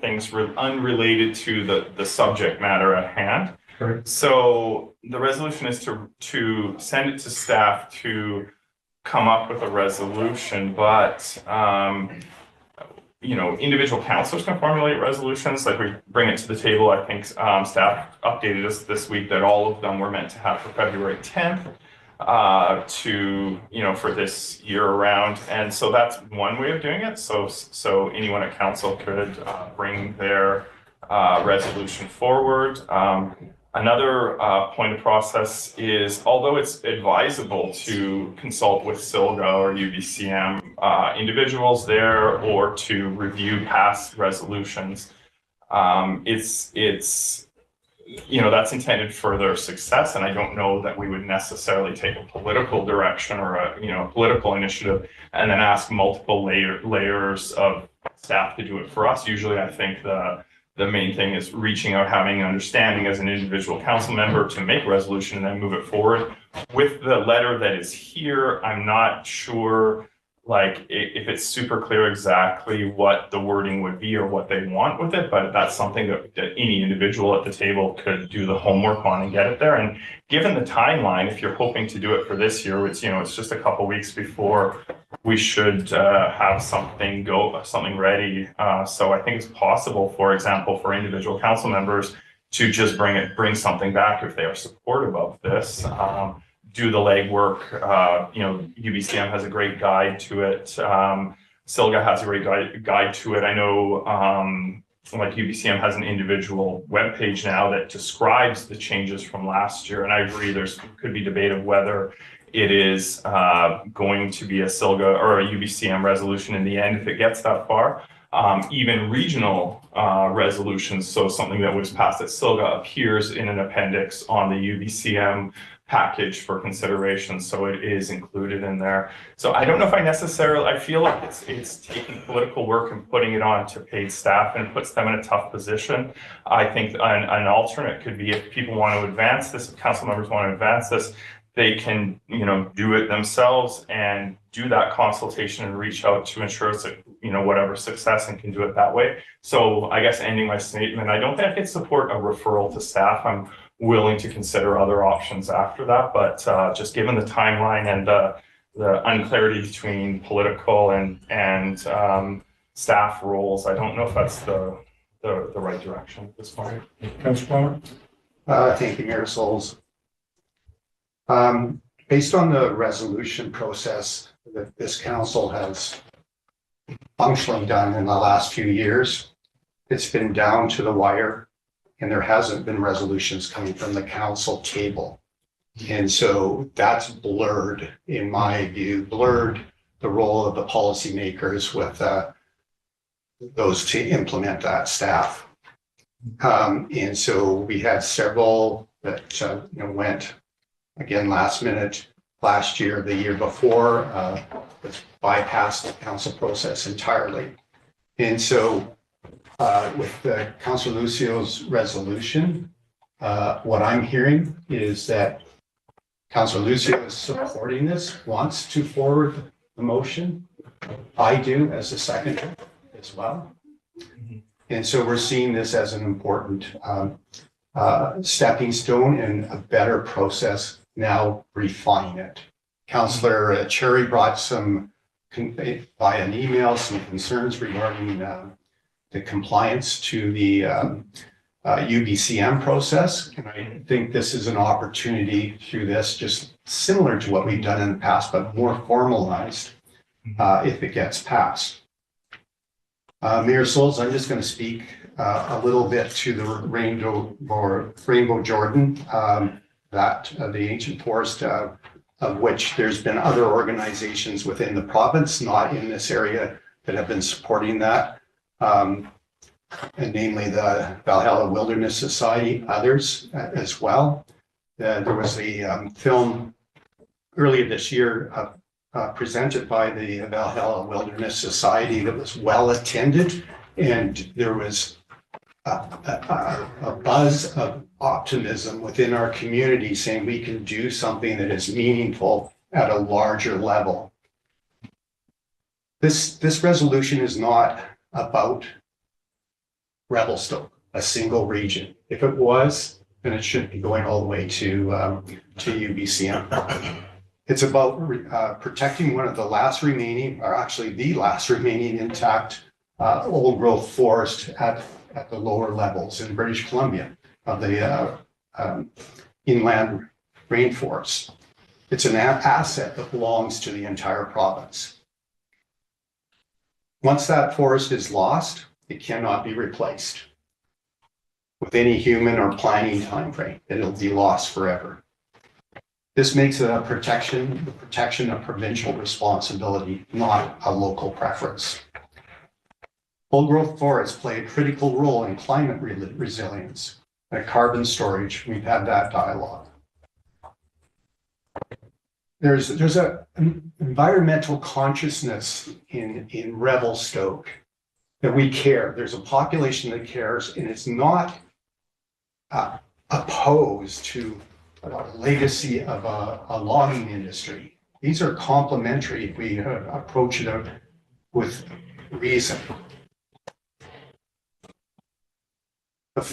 things unrelated to the subject matter at hand.
Right.
So the resolution is to send it to staff to come up with a resolution, but you know, individual councilors can formulate resolutions, like we bring it to the table. I think staff updated us this week that all of them were meant to have for February 10th to, you know, for this year around. And so that's one way of doing it. So anyone at council could bring their resolution forward. Another point of process is, although it's advisable to consult with SILGA or UBCM individuals there or to review past resolutions, it's you know, that's intended for their success, and I don't know that we would necessarily take a political direction or a, you know, political initiative and then ask multiple layers of staff to do it for us. Usually, I think the main thing is reaching out, having an understanding as an individual council member to make a resolution and then move it forward. With the letter that is here, I'm not sure, like, if it's super clear exactly what the wording would be or what they want with it, but that's something that any individual at the table could do the homework on and get it there. And given the timeline, if you're hoping to do it for this year, it's, you know, it's just a couple weeks before we should have something ready. So I think it's possible, for example, for individual council members to just bring something back if they are supportive of this. Do the legwork. You know, UBCM has a great guide to it. SILGA has a great guide to it. I know, like UBCM has an individual webpage now that describes the changes from last year. And I agree, could be debate of whether it is going to be a SILGA or a UBCM resolution in the end if it gets that far. Even regional resolutions, so something that was passed at SILGA appears in an appendix on the UBCM package for consideration, so it is included in there. So I don't know if I feel like it's taking political work and putting it on to paid staff and puts them in a tough position. I think an alternate could be, if people want to advance this, if council members want to advance this, they can, you know, do it themselves and do that consultation and reach out to ensure, you know, whatever success, and can do it that way. So I guess ending my statement, I don't think I could support a referral to staff. I'm willing to consider other options after that, but just given the timeline and the unclarity between political and staff roles, I don't know if that's the right direction at this point.
Councilor
Thank you, Mayor Souls. Based on the resolution process that this council has functionally done in the last few years, it's been down to the wire, and there hasn't been resolutions coming from the council table. And so that's blurred, in my view, the role of the policymakers with those to implement that staff. And so we had several that you know, went again last minute last year, the year before, was bypassed the council process entirely. And so with the Councilor Lucio's resolution, what I'm hearing is that Councilor Lucio is supporting this, wants to forward the motion. I do as a seconder as well. And so we're seeing this as an important stepping stone and a better process. Now refine it. Councillor Cherry brought some, by an email, some concerns regarding the compliance to the UBCM process. And I think this is an opportunity through this, just similar to what we've done in the past, but more formalized if it gets passed. Mayor Souls, I'm just going to speak a little bit to the Rainbow Jordan, the ancient forest, of which there's been other organizations within the province, not in this area, that have been supporting that. And namely the Valhalla Wilderness Society, others as well. There was a film earlier this year presented by the Valhalla Wilderness Society that was well attended, and there was a buzz of optimism within our community saying we can do something that is meaningful at a larger level. This resolution is not about Revelstoke, a single region. If it was, then it should be going all the way to UBCM. It's about protecting one of the last remaining, or actually the last remaining intact old growth forest at the lower levels in British Columbia of the inland rainforest. It's an asset that belongs to the entire province. Once that forest is lost, it cannot be replaced with any human or planning timeframe. It'll be lost forever. This makes it the protection of provincial responsibility, not a local preference. Old growth forests play a critical role in climate resilience and carbon storage. We've had that dialogue. There's an environmental consciousness in Revelstoke that we care. There's a population that cares, and it's not opposed to a legacy of a logging industry. These are complementary if we approach it with reason.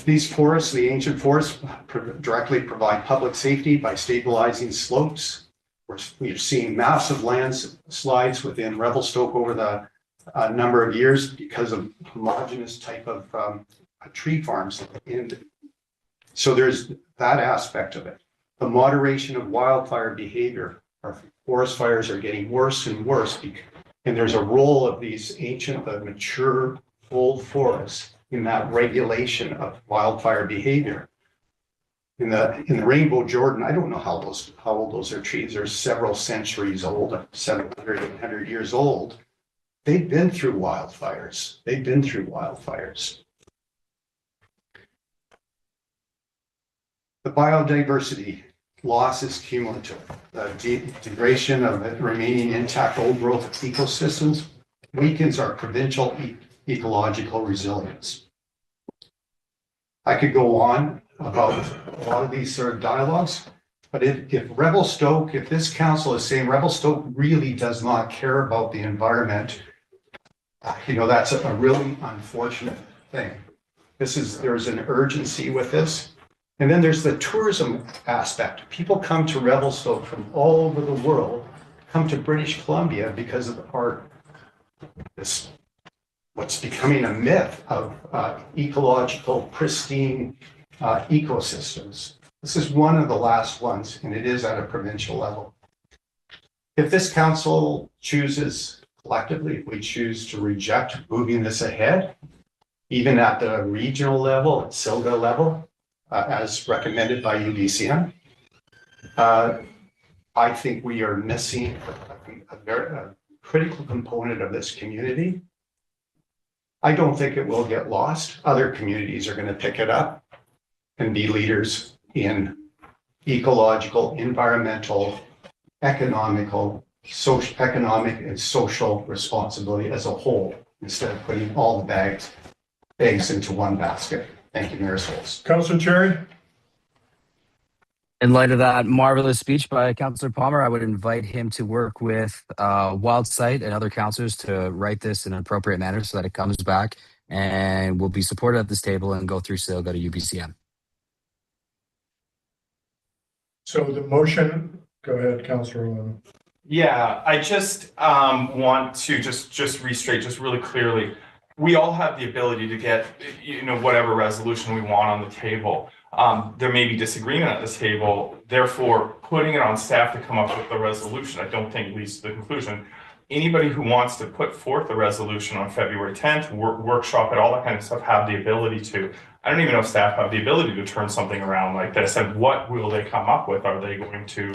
These forests, the ancient forests, directly provide public safety by stabilizing slopes. We've seen massive landslides within Revelstoke over the number of years because of homogeneous type of tree farms. So there's that aspect of it. The moderation of wildfire behavior. Our forest fires are getting worse and worse, and there's a role of these ancient, mature, old forests in that regulation of wildfire behavior. In the Rainbow Jordan, I don't know how old those are trees. They're several centuries old, 700, 800 years old. They've been through wildfires. The biodiversity loss is cumulative. The degradation of the remaining intact old growth ecosystems weakens our provincial ecological resilience. I could go on about a lot of these sort of dialogues, but if Revelstoke, if this council is saying Revelstoke really does not care about the environment, that's a really unfortunate thing. There's an urgency with this. And then there's the tourism aspect. People come to Revelstoke from all over the world, come to British Columbia because of what's becoming a myth of ecological, pristine ecosystems. This is one of the last ones, and it is at a provincial level. If this council chooses collectively, if we choose to reject moving this ahead, even at the regional level, at SILGA level, as recommended by UBCM, I think we are missing a very critical component of this community. I don't think it will get lost. Other communities are going to pick it up and be leaders in ecological, environmental, economic and social responsibility as a whole, instead of putting all the eggs into one basket. Thank you, Mayor Scholes.
Councillor Cherry.
In light of that marvelous speech by Councillor Palmer, I would invite him to work with WildSite and other councillors to write this in an appropriate manner so that it comes back and will be supported at this table and go through SILGA to UBCM.
So the motion, go ahead, Councillor.
Yeah, I just want to just restate just really clearly. We all have the ability to get, whatever resolution we want on the table. There may be disagreement at this table. Therefore, putting it on staff to come up with the resolution, I don't think leads to the conclusion. Anybody who wants to put forth a resolution on February 10th, workshop it, all that kind of stuff, have the ability to. I don't even know if staff have the ability to turn something around like this. And what will they come up with? Are they going to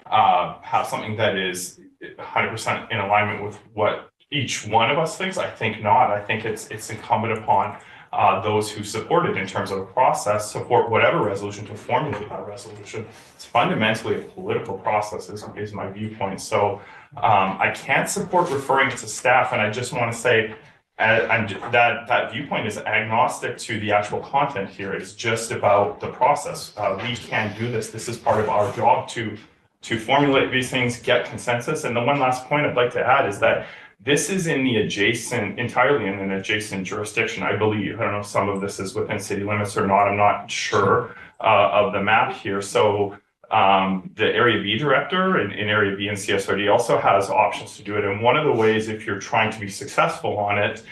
have something that is 100% in alignment with what each one of us thinks. I think not. I think it's incumbent upon those who support it in terms of the process, support whatever resolution to formulate that resolution. It's fundamentally a political process is my viewpoint. So I can't support referring it to staff, and I just want to say that viewpoint is agnostic to the actual content here. It's just about the process. We can do this. This is part of our job to formulate these things, get consensus. And the one last point I'd like to add is that this is entirely in an adjacent jurisdiction, I believe. I don't know if some of this is within city limits or not. I'm not sure of the map here. So the Area B director in Area B and CSRD also has options to do it. And one of the ways, if you're trying to be successful on it,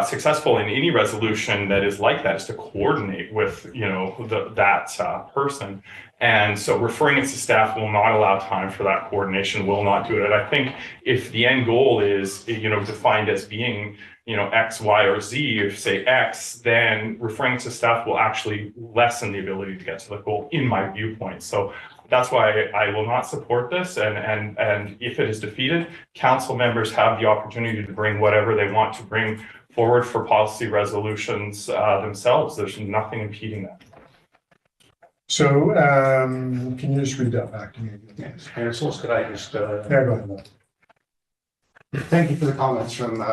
successful in any resolution that is like that, is to coordinate with, that person. And so referring it to staff will not allow time for that coordination, will not do it. And I think if the end goal is, defined as being, X, Y, or Z, or say X, then referring to staff will actually lessen the ability to get to the goal, in my viewpoint. So that's why I will not support this. And if it is defeated, council members have the opportunity to bring whatever they want to bring forward for policy resolutions themselves. There's nothing impeding that.
So can you just read that back to me again?
Yes, councils, could I just?
Yeah, go ahead.
Thank you for the comments from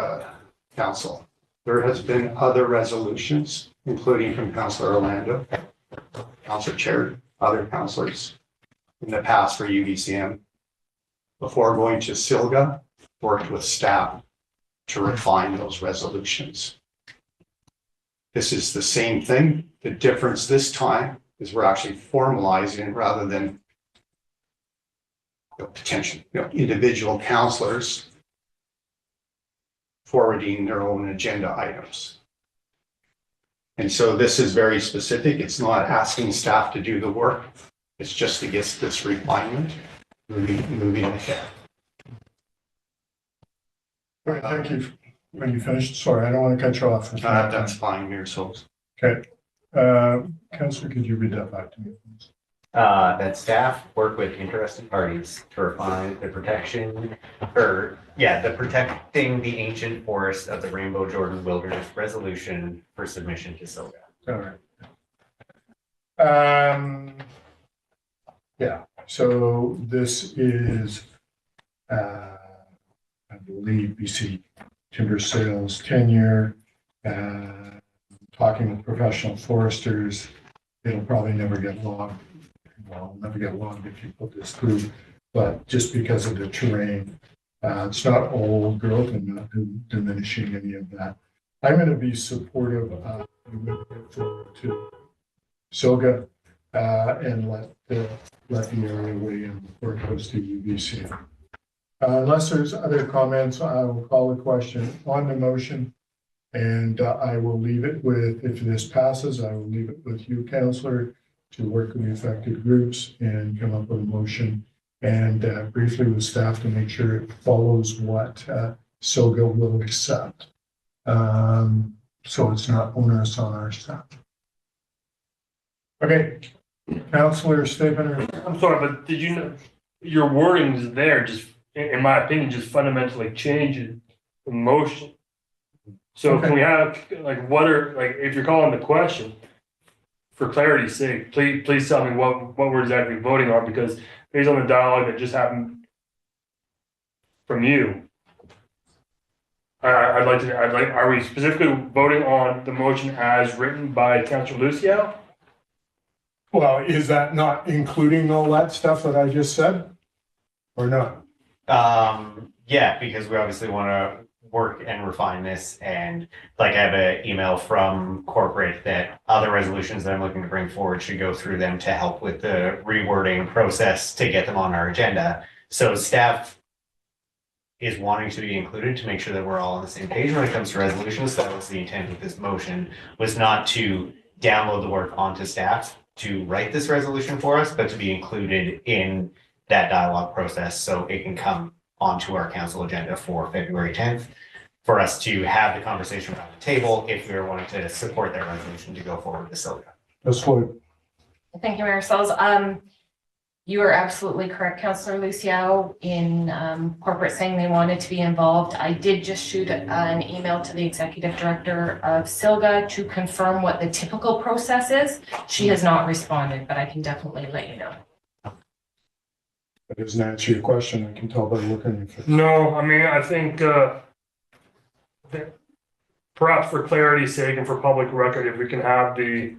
council. There has been other resolutions, including from Councillor Orlando, Councillor Chair, other councillors in the past for UBCM. Before going to SILGA, worked with staff to refine those resolutions. This is the same thing. The difference this time is we're actually formalizing rather than potential, individual councillors forwarding their own agenda items. And so this is very specific. It's not asking staff to do the work. It's just to get this refinement moving ahead.
All right, thank you. When you finished, sorry, I don't want to cut you off.
That's fine, Mayor Souls.
Okay. Councillor, could you read that back to me, please?
That staff work with interested parties to refine the protecting the ancient forest of the Rainbow Jordan Wilderness resolution for submission to SILGA.
All right. Yeah, so this is, I believe, BC Timber Sales tenure, talking with professional foresters. It'll probably never get logged. Well, never get logged if you put this through, but just because of the terrain, it's not old growth and not diminishing any of that. I'm going to be supportive of moving it forward to SILGA and let the area weigh in before it goes to UBC. Unless there's other comments, I will call the question on the motion, and I will leave it with, if this passes, I will leave it with you, Councillor, to work with the affected groups and come up with a motion, and briefly with staff to make sure it follows what SILGA will accept. So it's not onerous on our staff. Okay, Councillor Stefaner.
I'm sorry, but did you know your wording is there? Just in my opinion, just fundamentally changes the motion. So
Okay.
can we have if you're calling the question, for clarity's sake, please tell me what we're exactly voting on, because based on the dialogue that just happened from you, are we specifically voting on the motion as written by Councillor Lucio?
Well, is that not including all that stuff that I just said, or not?
Yeah, because we obviously want to work and refine this, and I have an email from corporate that other resolutions that I'm looking to bring forward should go through them to help with the rewording process to get them on our agenda. So staff is wanting to be included to make sure that we're all on the same page when it comes to resolutions. That was the intent of this motion, was not to download the work onto staff to write this resolution for us, but to be included in that dialogue process so it can come onto our council agenda for February 10th for us to have the conversation around the table if we were wanting to support that resolution to go forward with SILGA.
That's what.
Thank you, Mayor Sells. You are absolutely correct, Councillor Luciao, in corporate saying they wanted to be involved. I did just shoot an email to the executive director of SILGA to confirm what the typical process is. She has not responded, but I can definitely let you know.
That doesn't answer your question. I can tell by looking at your face.
No, I mean, I think that perhaps for clarity's sake and for public record, if we can have the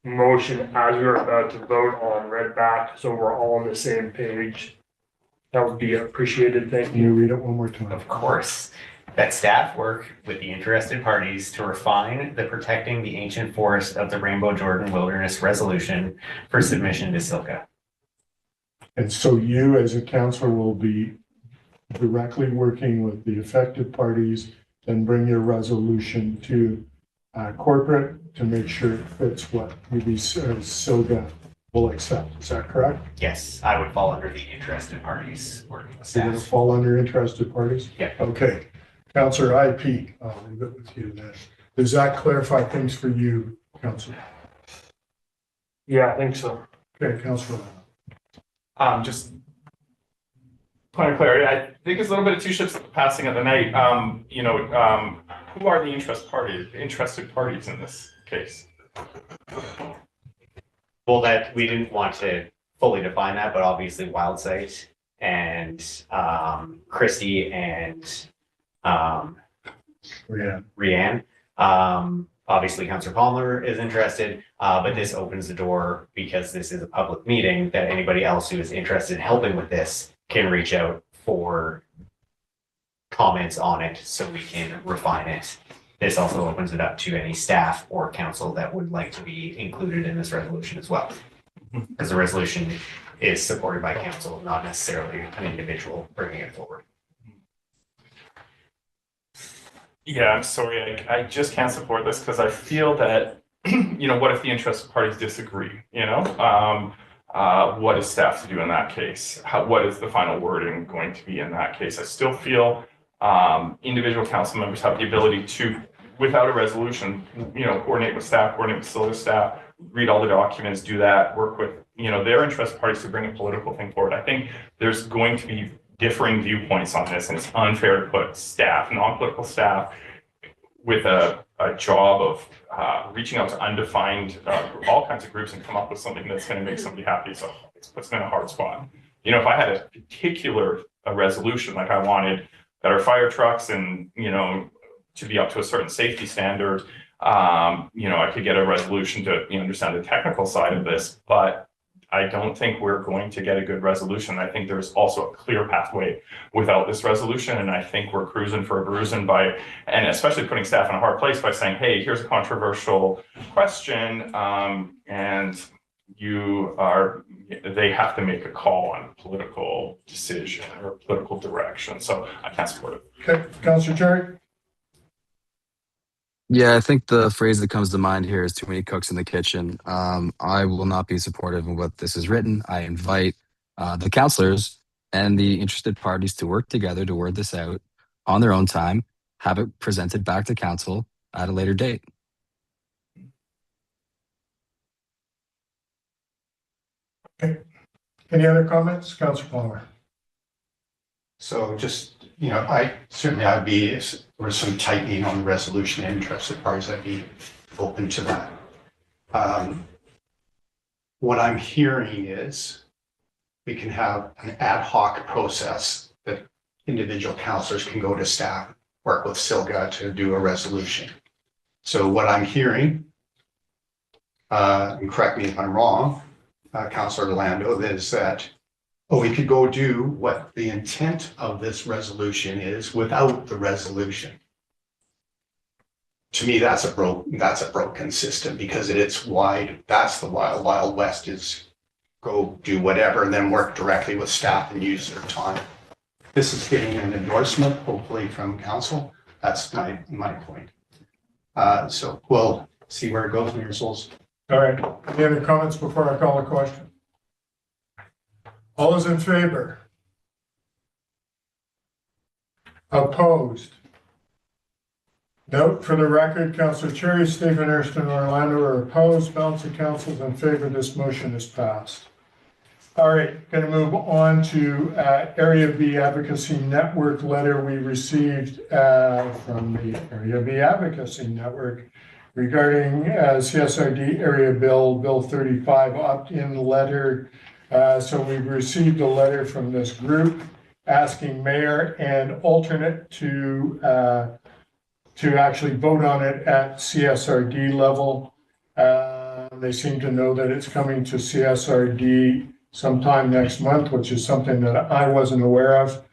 motion as we are about to vote on read back, so we're all on the same page, that would be appreciated. Thank
Can you read it one more time?
Of course, that staff work with the interested parties to refine the protecting the ancient forest of the Rainbow Jordan Wilderness Resolution for submission to SILGA.
And so you, as a counselor, will be directly working with the affected parties and bring your resolution to corporate to make sure it fits what maybe SILGA will accept. Is that correct?
Yes, I would fall under the interested parties working with
You're going to
staff.
fall under interested parties?
Yeah.
Okay. Counselor IP, I'll leave it with you then. Does that clarify things for you, Counselor?
Yeah, I think so.
Okay, Counselor.
Just point of clarity, I think it's a little bit of two ships passing of the night. Who are the interested parties in this case?
Well, that we didn't want to fully define that, but obviously WildSite and Christy and Rianne. Obviously, Councillor Palmer is interested, but this opens the door because this is a public meeting that anybody else who is interested in helping with this can reach out for comments on it so we can refine it. This also opens it up to any staff or council that would like to be included in this resolution as well. Because the resolution is supported by council, not necessarily an individual bringing it forward.
Yeah, I'm sorry, I just can't support this because I feel that, what if the interested parties disagree, what is staff to do in that case? What is the final wording going to be in that case? I still feel individual council members have the ability to, without a resolution, coordinate with staff, coordinate with SILGA staff, read all the documents, do that, work with, their interested parties to bring a political thing forward. I think there's going to be differing viewpoints on this, and it's unfair to put staff, non-political staff, with a job of reaching out to undefined, all kinds of groups and come up with something that's going to make somebody happy. So it puts them in a hard spot. If I had a particular resolution, like I wanted better fire trucks and, to be up to a certain safety standard, I could get a resolution to understand the technical side of this, but I don't think we're going to get a good resolution. I think there's also a clear pathway without this resolution. And I think we're cruising for a bruising and especially putting staff in a hard place by saying, hey, here's a controversial question. And they have to make a call on a political decision or political direction. So I can't support it.
Okay, Councillor Cherry?
Yeah, I think the phrase that comes to mind here is too many cooks in the kitchen. I will not be supportive of what this is written. I invite the councillors and the interested parties to work together to word this out on their own time, have it presented back to council at a later date.
Okay. Any other comments? Councillor Palmer.
So just, I'd be, if there was some tightening on the resolution and interested parties, I'd be open to that. What I'm hearing is we can have an ad hoc process that individual councillors can go to staff, work with SILGA to do a resolution. So what I'm hearing, and correct me if I'm wrong, Councillor Orlando, is that we could go do what the intent of this resolution is without the resolution. To me, that's a broken system because it's wide. That's the wild west is go do whatever and then work directly with staff and use their time. This is getting an endorsement, hopefully from council. That's my point. So we'll see where it goes in your souls.
All right. Any other comments before I call a question? All those in favor? Opposed? Note for the record, Councillor Cherry, Stephen Erston, and Orlando are opposed. Balance of councils in favor. This motion is passed. All right, going to move on to Area B Advocacy Network letter we received from the Area B Advocacy Network regarding CSRD Area Bill 35 opt-in letter. So we've received a letter from this group asking mayor and alternate to actually vote on it at CSRD level. They seem to know that it's coming to CSRD sometime next month, which is something that I wasn't aware of.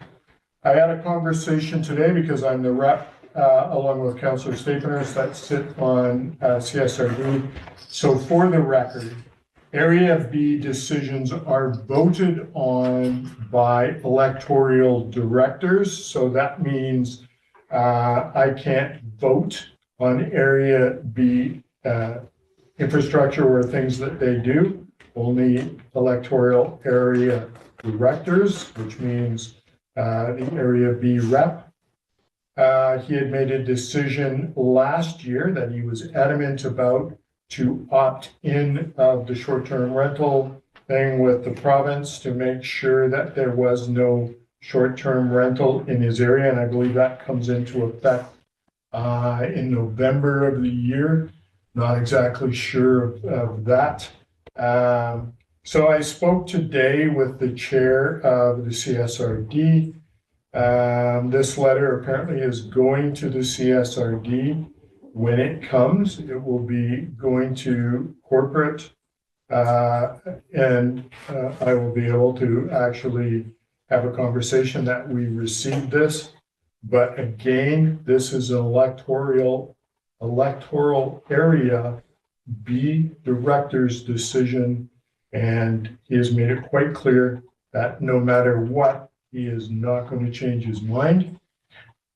I had a conversation today because I'm the rep, along with Councillor Staples, that sit on CSRD. So for the record, Area B decisions are voted on by electoral directors. So that means I can't vote on Area B infrastructure or things that they do. Only electoral area directors, which means the Area B rep. He had made a decision last year that he was adamant about to opt in of the short-term rental thing with the province to make sure that there was no short-term rental in his area. And I believe that comes into effect in November of the year. Not exactly sure of that. So I spoke today with the chair of the CSRD. This letter apparently is going to the CSRD. When it comes, it will be going to corporate, and I will be able to actually have a conversation that we received this. But again, this is an electoral area B director's decision, and he has made it quite clear that no matter what, he is not going to change his mind.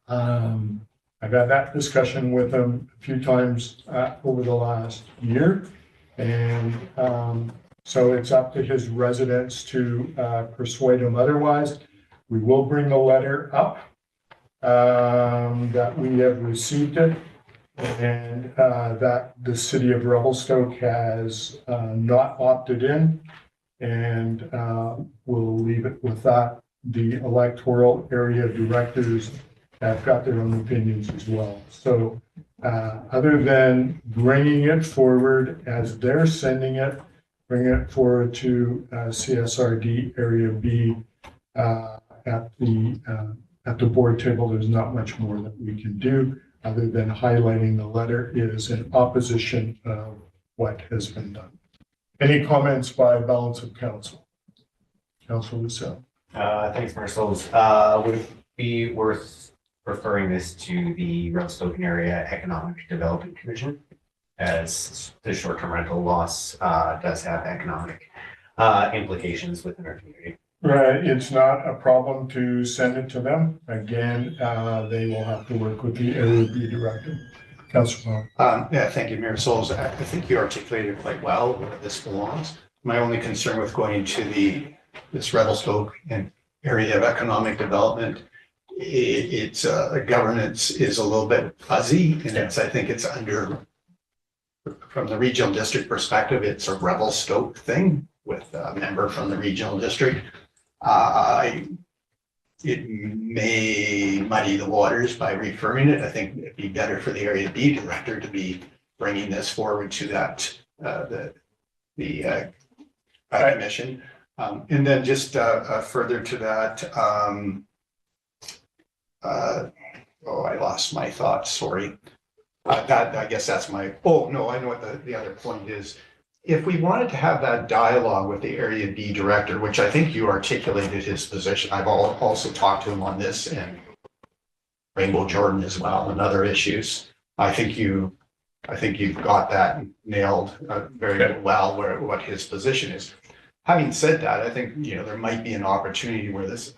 I've had that discussion with him a few times over the last year, and so it's up to his residents to persuade him otherwise. We will bring the letter up that we have received it, and that the city of Revelstoke has not opted in, and we'll leave it with that. The electoral area directors have got their own opinions as well. So other than bringing it forward as they're sending it, bring it forward to CSRD Area B at the board table, there's not much more that we can do other than highlighting the letter is in opposition of what has been done. Any comments by balance of council? Councilor Lucille.
Thanks, Marcels. Would it be worth referring this to the Revelstoke Area Economic Development Commission, as the short-term rental loss does have economic implications within our community?
Right, it's not a problem to send it to them. Again, they will have to work with the Area B director. Councilor Paul.
Yeah, thank you, Mayor Souls. I think you articulated quite well where this belongs. My only concern with going into this Revelstoke and Area of Economic Development, it's governance is a little bit fuzzy, and I think it's under, from the regional district perspective, it's a Revelstoke thing with a member from the regional district. It may muddy the waters by referring it. I think it'd be better for the Area B director to be bringing this forward to that the commission. And then just further to that, I lost my thoughts. Sorry. That I guess that's my. Oh no, I know what the other point is. If we wanted to have that dialogue with the Area B director, which I think you articulated his position, I've also talked to him on this, and Rainbow Jordan as well, and other issues. I think you've got that nailed very well, what his position is. Having said that, I think there might be an opportunity where this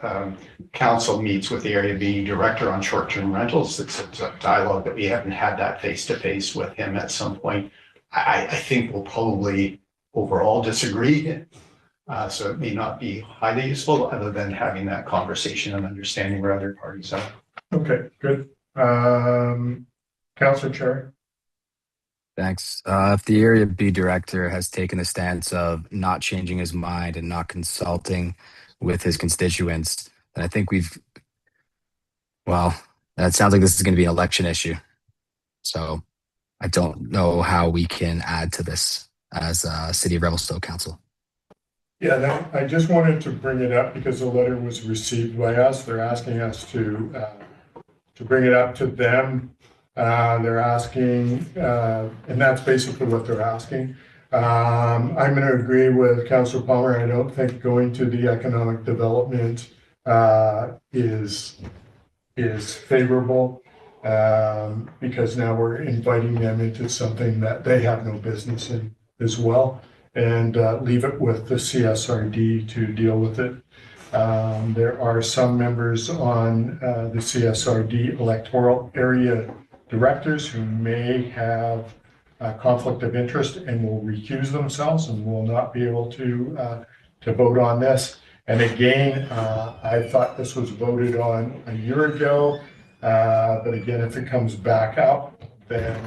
council meets with the Area B director on short-term rentals. It's a dialogue that we haven't had that face-to-face with him at some point. I think we'll probably overall disagree. So it may not be highly useful other than having that conversation and understanding where other parties are.
Okay, good. Councilor Cherry.
Thanks. If the Area B director has taken a stance of not changing his mind and not consulting with his constituents, then I think well, that sounds like this is going to be an election issue. So I don't know how we can add to this as a City of Revelstoke Council.
Yeah, I just wanted to bring it up because the letter was received by us. They're asking us to bring it up to them. They're asking, and that's basically what they're asking. I'm going to agree with Councillor Palmer. I don't think going to the economic development is favorable because now we're inviting them into something that they have no business in as well, and leave it with the CSRD to deal with it. There are some members on the CSRD electoral area directors who may have a conflict of interest and will recuse themselves and will not be able to vote on this. And again, I thought this was voted on a year ago, but again, if it comes back up, then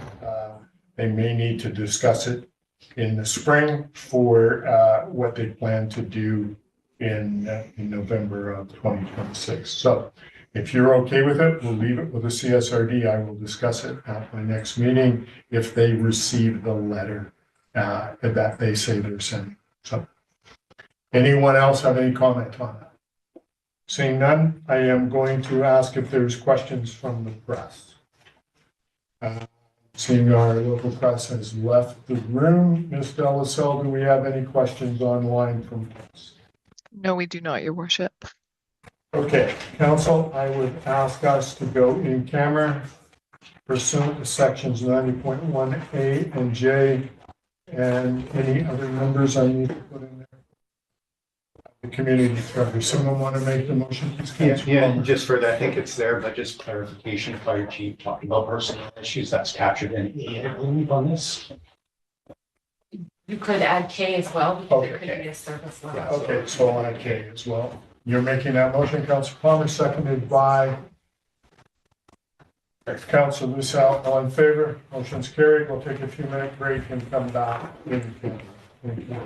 they may need to discuss it in the spring for what they plan to do in November of 2026. So if you're okay with it, we'll leave it with the CSRD. I will discuss it at my next meeting if they receive the letter that they say they're sending. So anyone else have any comment on that? Seeing none, I am going to ask if there's questions from the press. Seeing our local press has left the room. Ms. Delaselle, do we have any questions online from press?
No, we do not, Your Worship.
Okay, council, I would ask us to go in camera pursuant to sections 90.1A and J, and any other numbers I need to put in there. The community director, someone want to make the motion, please?
Yeah, just for that, I think it's there, but just clarification, fire chief talking about personnel issues, that's captured in E, I believe, on this.
You could add K as well, because it could
Okay.
be a service level.
Okay, so on a K as well. You're making that motion, Councilor Palmer, seconded by Councilor Lucelle. All in favor? Motion's carried. We'll take a few-minute break and come back in camera. Thank you.